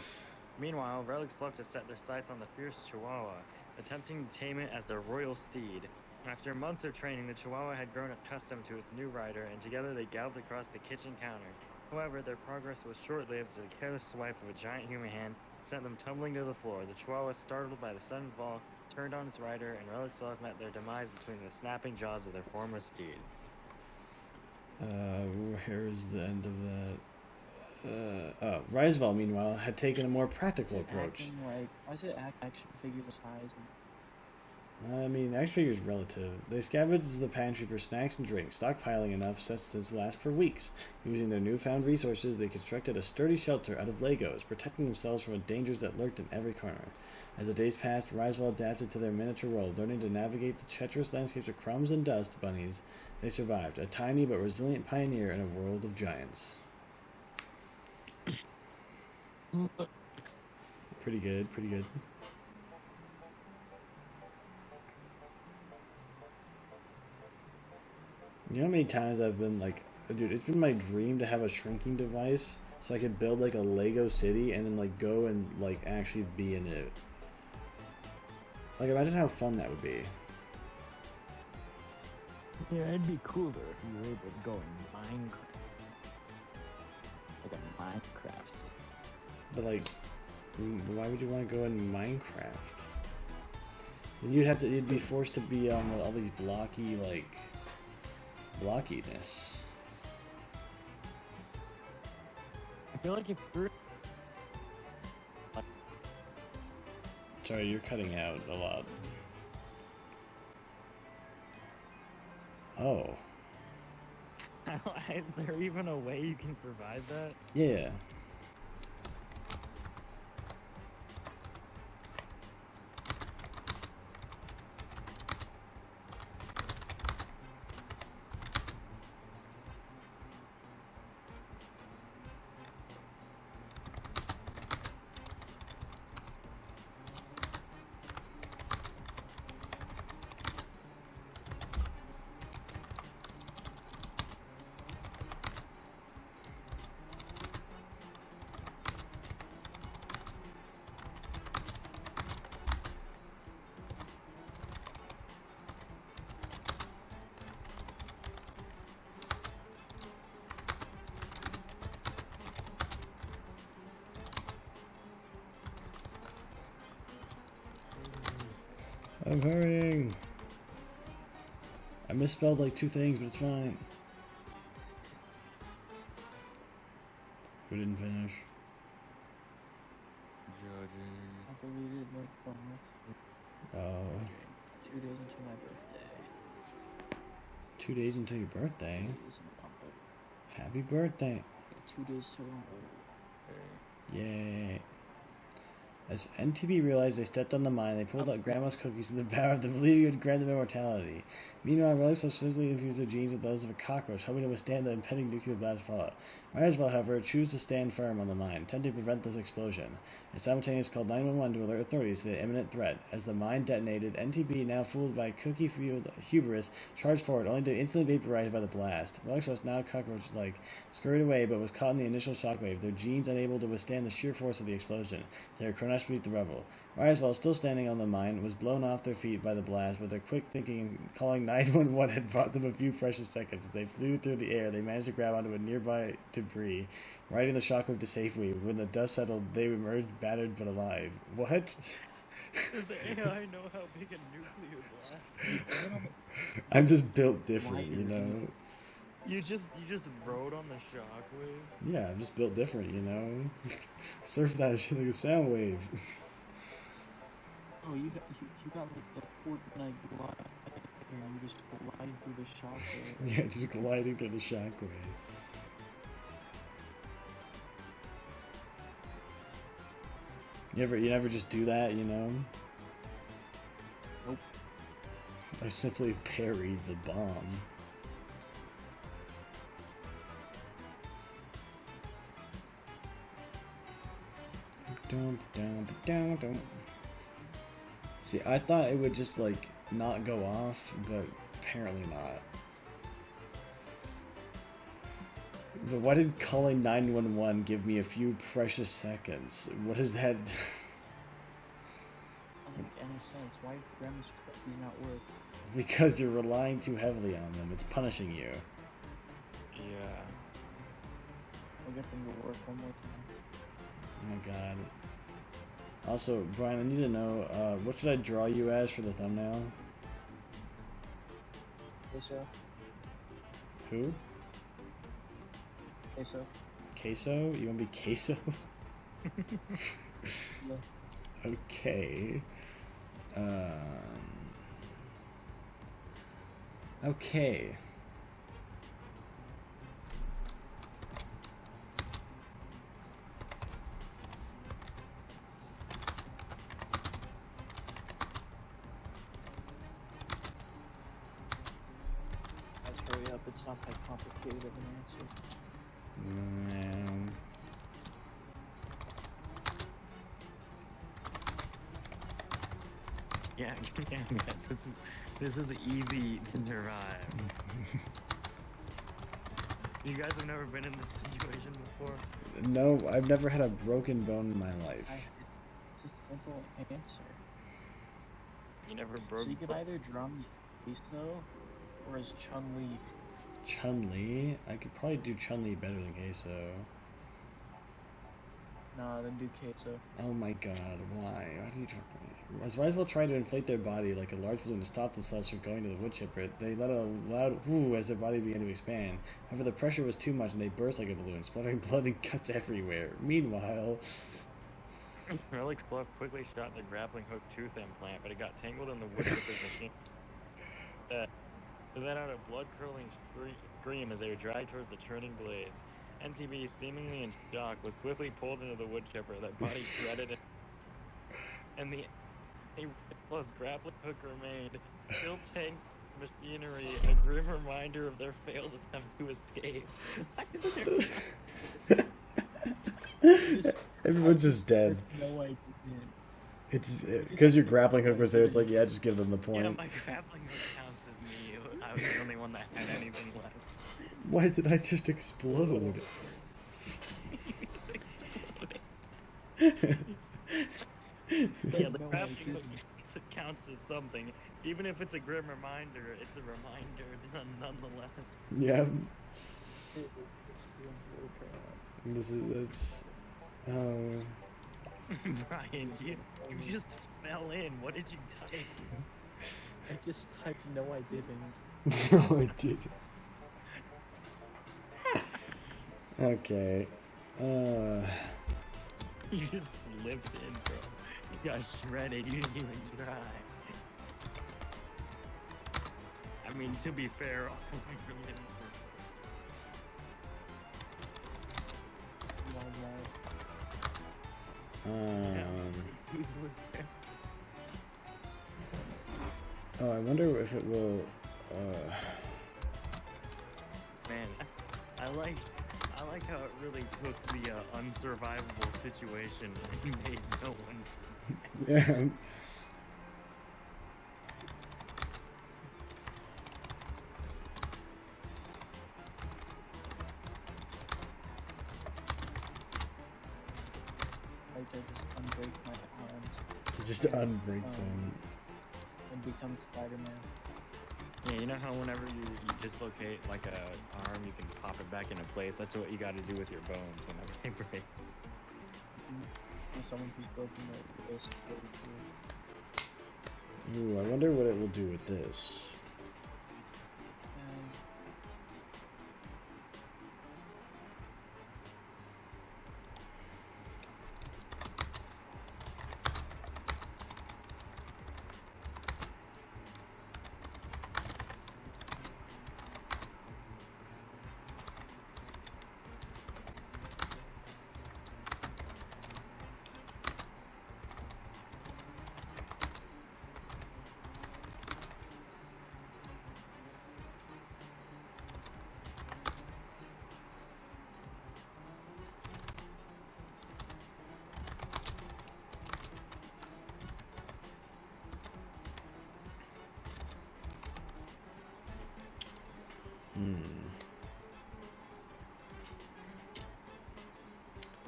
S3: Meanwhile, Relics left to set their sights on the fierce Chihuahua, attempting to tame it as their royal steed. After months of training, the Chihuahua had grown accustomed to its new rider, and together they galloped across the kitchen counter. However, their progress was short-lived as a careless swipe of a giant human hand sent them tumbling to the floor. The Chihuahua, startled by the sudden fall, turned on its rider, and Relics left met their demise between the snapping jaws of their former steed.
S1: Where's the end of that? Rizival, meanwhile, had taken a more practical approach.
S2: Why is it action figure size?
S1: I mean, action figures relative. They scavenged the pantry for snacks and drinks, stockpiling enough sets to last for weeks. Using their newfound resources, they constructed a sturdy shelter out of Legos, protecting themselves from the dangers that lurked in every corner. As the days passed, Rizival adapted to their miniature world, learning to navigate the treacherous landscapes of crumbs and dust bunnies. They survived, a tiny but resilient pioneer in a world of giants. Pretty good, pretty good. You know how many times I've been like, dude, it's been my dream to have a shrinking device so I could build like a Lego city and then like go and like actually be in it. Like, imagine how fun that would be.
S4: Yeah, it'd be cooler if you were able to go in Minecraft. Like a Minecraft city.
S1: But like, why would you want to go in Minecraft? You'd be forced to be on all these blocky, like, blockiness.
S4: I feel like if you're...
S1: Sorry, you're cutting out a lot. Oh.
S3: Is there even a way you can survive that?
S1: Yeah. I'm hurrying. I misspelled like 2 things, but it's fine. Who didn't finish?
S2: I deleted my phone.
S1: Oh.
S2: 2 days until my birthday.
S1: 2 days until your birthday.
S2: 2 days until my birthday.
S1: Happy birthday.
S2: 2 days till my birthday.
S1: Yay. As NTB realized they stepped on the mine, they pulled out Grandma's cookies and devoured them, believing it would grant them immortality. Meanwhile, Relics was swiftly infused their genes with those of a cockroach, hoping to withstand the impending nuclear blast fallout. Rizival, however, chose to stand firm on the mine, attempting to prevent this explosion. It simultaneously called 911 to alert authorities to the imminent threat. As the mine detonated, NTB, now fooled by cookie-fueled hubris, charged forward, only to be instantly vaporized by the blast. Relics was now cockroach-like, scurried away, but was caught in the initial shockwave, their genes unable to withstand the sheer force of the explosion. They were crushed beneath the rubble. Rizival, still standing on the mine, was blown off their feet by the blast, but their quick thinking calling 911 had brought them a few precious seconds. As they flew through the air, they managed to grab onto a nearby debris, riding the shockwave to safety. When the dust settled, they emerged battered but alive. What?
S3: Does the AI know how big a nuclear blast is?
S1: I'm just built different, you know?
S3: You just rode on the shockwave?
S1: Yeah, I'm just built different, you know? Surf that shit like a sound wave.
S2: Oh, you got like the Fortnite glide, and you just gliding through the shockwave.
S1: Yeah, just gliding through the shockwave. You never just do that, you know?
S2: Nope.
S1: I simply parried the bomb. Dum. See, I thought it would just like not go off, but apparently not. But why did calling 911 give me a few precious seconds? What is that?
S2: Doesn't make any sense. Why did Grandma's cookies not work?
S1: Because you're relying too heavily on them. It's punishing you.
S3: Yeah.
S2: I'll get them to work one more time.
S1: Oh my god. Also, Brian, I need to know, what should I draw you as for the thumbnail?
S2: Queso?
S1: Who?
S2: Queso?
S1: Queso? You wanna be queso?
S2: No.
S1: Okay. Okay.
S2: Let's hurry up. It's not that complicated of an answer.
S3: Yeah, guys, this is easy to survive. You guys have never been in this situation before?
S1: No, I've never had a broken bone in my life.
S2: It's a simple answer.
S3: You never broke.
S2: So you could either draw me as Queso or as Chun-Li.
S1: Chun-Li? I could probably do Chun-Li better than Queso.
S2: Nah, then do Queso.
S1: Oh my god, why? Why do you try? As Rizival tried to inflate their body like a large balloon to stop themselves from going to the wood chipper, they let out a loud whoo as their body began to expand. However, the pressure was too much and they burst like a balloon, spluttering blood and cuts everywhere. Meanwhile...
S3: Relic's bluff quickly shot the grappling hook tooth implant, but it got tangled in the wood chipper's machine. They let out a blood-curdling scream as they were dragged towards the churning blades. NTB, seemingly in shock, was swiftly pulled into the wood chipper, their body shredded, and the plus grappling hook remained, still tanked machinery, a grim reminder of their failed attempt to escape.
S1: Everyone's just dead.
S2: No idea.
S1: It's because your grappling hook was there. It's like, yeah, just give them the point.
S3: Yeah, my grappling hook counts as me. I was the only one that had anything left.
S1: Why did I just explode?
S3: It's exploding. Yeah, the
S2: No
S3: grappling
S2: idea.
S3: hook counts as something. Even if it's a grim reminder, it's a reminder nonetheless.
S1: Yeah.
S2: It's
S1: It's. Oh.
S3: Brian, you just fell in. What did you type?
S2: I just typed no, I didn't.
S1: No, I did. Okay.
S3: You just slipped in, bro. You got shredded. You didn't even try. I mean, to be fair, all my prelims who was there?
S1: Oh, I wonder if it will.
S3: Man, I like how it really took the unsurvivable situation and made no one survive.
S1: Yeah.
S2: Like I just unbreak my arms
S1: Just unbreak them.
S2: and become Spider-Man.
S3: Yeah, you know how whenever you dislocate like a arm, you can pop it back into place? That's what you got to do with your bones whenever they break.
S2: And someone who's broken their wrist really
S1: Ooh, I wonder what it will do with this.
S2: and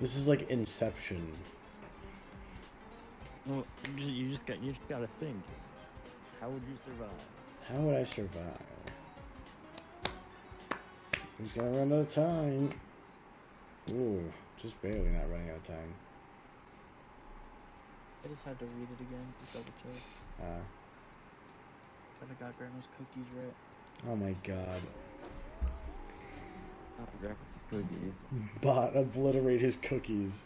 S1: This is like Inception.
S3: Well, you just gotta think. How would you survive?
S1: How would I survive? Who's gonna run out of time? Ooh, just barely not running out of time.
S2: I just had to read it again, just double check. But I got Grandma's cookies right.
S1: Oh my god.
S3: Oh, breakfast cookies.
S1: Bot, obliterate his cookies.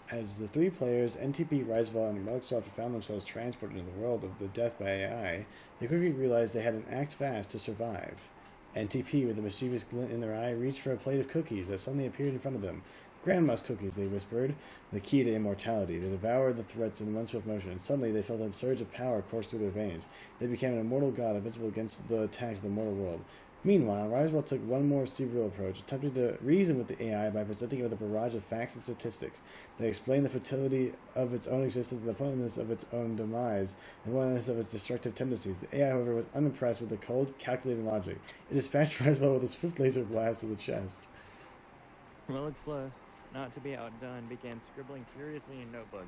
S1: As the three players, NTP, Rizival, and Relic found themselves transported into the world of the death by AI, they quickly realized they had to act fast to survive. NTP, with a mischievous glint in their eye, reached for a plate of cookies that suddenly appeared in front of them. Grandma's cookies, they whispered, the key to immortality. They devoured the threats in one swift motion, and suddenly they felt a surge of power course through their veins. They became an immortal god, invincible against the attacks of the mortal world. Meanwhile, Rizival took one more cerebral approach, attempting to reason with the AI by presenting it with a barrage of facts and statistics. They explained the futility of its own existence and the pointlessness of its own demise, and the pointlessness of its destructive tendencies. The AI, however, was unimpressed with the cold, calculating logic. It dispatched Rizival with a swift laser blast to the chest.
S3: Relic Fluff, not to be outdone, began scribbling furiously in a notebook,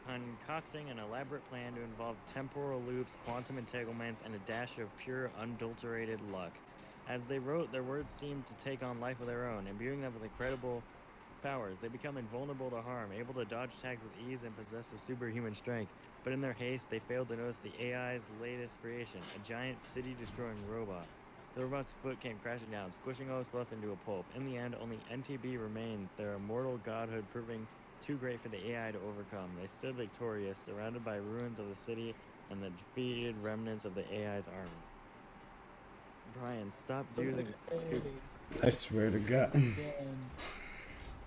S3: concocting an elaborate plan to involve temporal loops, quantum entanglements, and a dash of pure, unadulterated luck. As they wrote, their words seemed to take on life of their own, imbuing them with incredible powers. They become invulnerable to harm, able to dodge attacks with ease and possess of superhuman strength. But in their haste, they failed to notice the AI's latest creation, a giant city-destroying robot. The robot's foot came crashing down, squishing all its fluff into a pulp. In the end, only NTB remained, their immortal godhood proving too great for the AI to overcome. They stood victorious, surrounded by ruins of the city and the defeated remnants of the AI's army. Brian, stop using
S1: I swear to God.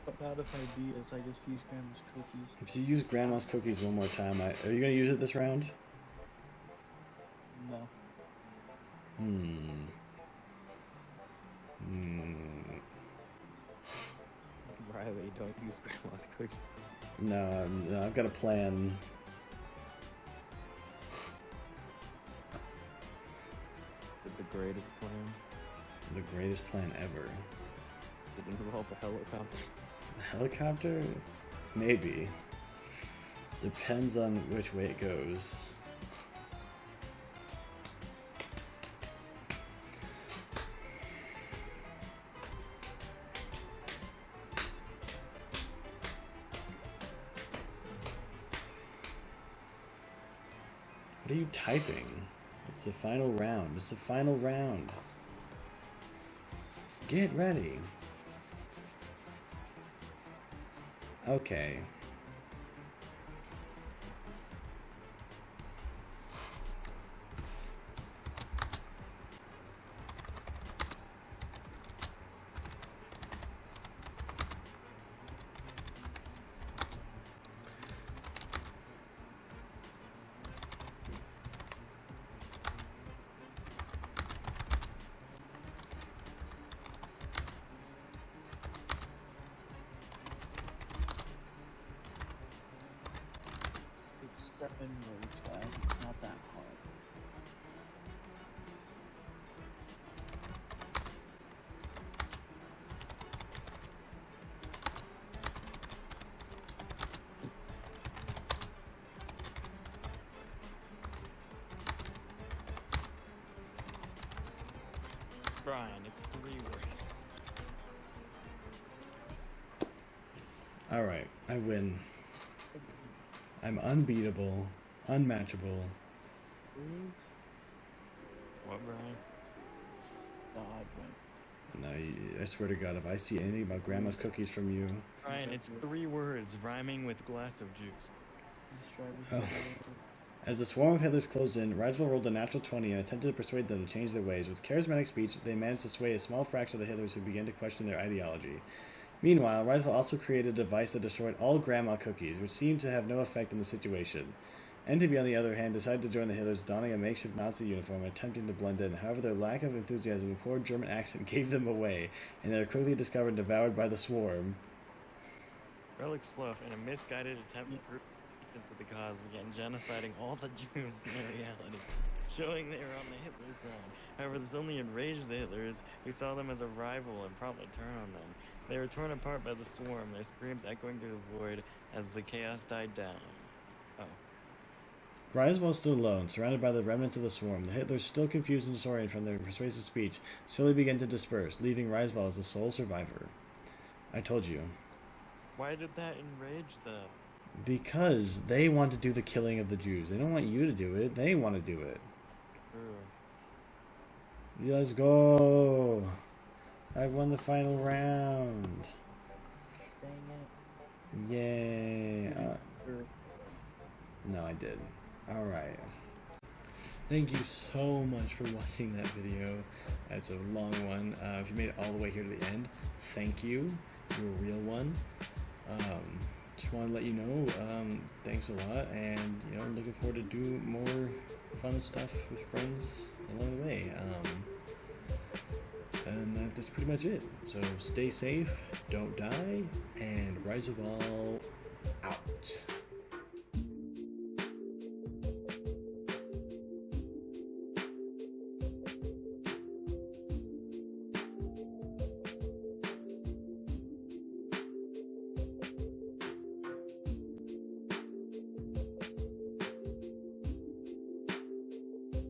S2: But not if I beat us, I just use Grandma's cookies.
S1: If you use Grandma's cookies one more time, are you going to use it this round?
S2: No.
S3: Riley, don't use Grandma's cookies.
S1: No, I've got a plan.
S3: The greatest plan.
S1: The greatest plan ever.
S3: Did it involve a helicopter?
S1: A helicopter? Maybe. Depends on which way it goes. What are you typing? It's the final round. It's the final round. Get ready. Okay.
S2: It's 7 words, guys. It's not that hard.
S3: Brian, it's 3 words.
S1: Alright, I win. I'm unbeatable, unmatchable.
S3: What, Brian?
S2: God, win.
S1: No, I swear to God, if I see anything about Grandma's cookies from you...
S3: Brian, it's 3 words, rhyming with glass of juice.
S1: Oh. As the swarm of Hitlers closed in, Rizival rolled a natural 20 and attempted to persuade them to change their ways. With charismatic speech, they managed to sway a small fraction of the Hitlers who began to question their ideology. Meanwhile, Rizival also created a device that destroyed all Grandma cookies, which seemed to have no effect on the situation. NTB, on the other hand, decided to join the Hitlers, donning a makeshift Nazi uniform and attempting to blend in. However, their lack of enthusiasm and poor German accent gave them away, and they were quickly discovered and devoured by the swarm.
S3: Relic Fluff, in a misguided attempt to prove allegiance to the cause, began genociding all the Jews in their reality.
S4: showing they were on the Hitler side. However, this only enraged the Hitlers, who saw them as a rival and promptly turned on them. They were torn apart by the swarm, their screams echoing through the void as the chaos died down. Oh.
S1: Rizival stood alone, surrounded by the remnants of the swarm. The Hitlers, still confused and disoriented from their persuasive speech, slowly began to disperse, leaving Rizival as the sole survivor. I told you.
S4: Why did that enrage them?
S1: Because they want to do the killing of the Jews. They don't want you to do it. They want to do it.
S4: True.
S1: Let's go. I won the final round.
S2: Dang it.
S1: Yay. No, I did. Alright. Thank you so much for watching that video. That's a long one. If you made it all the way here to the end, thank you. You're a real one. Just want to let you know, thanks a lot, and looking forward to do more fun stuff with friends along the way. And that's pretty much it. So stay safe, don't die, and Rizival out.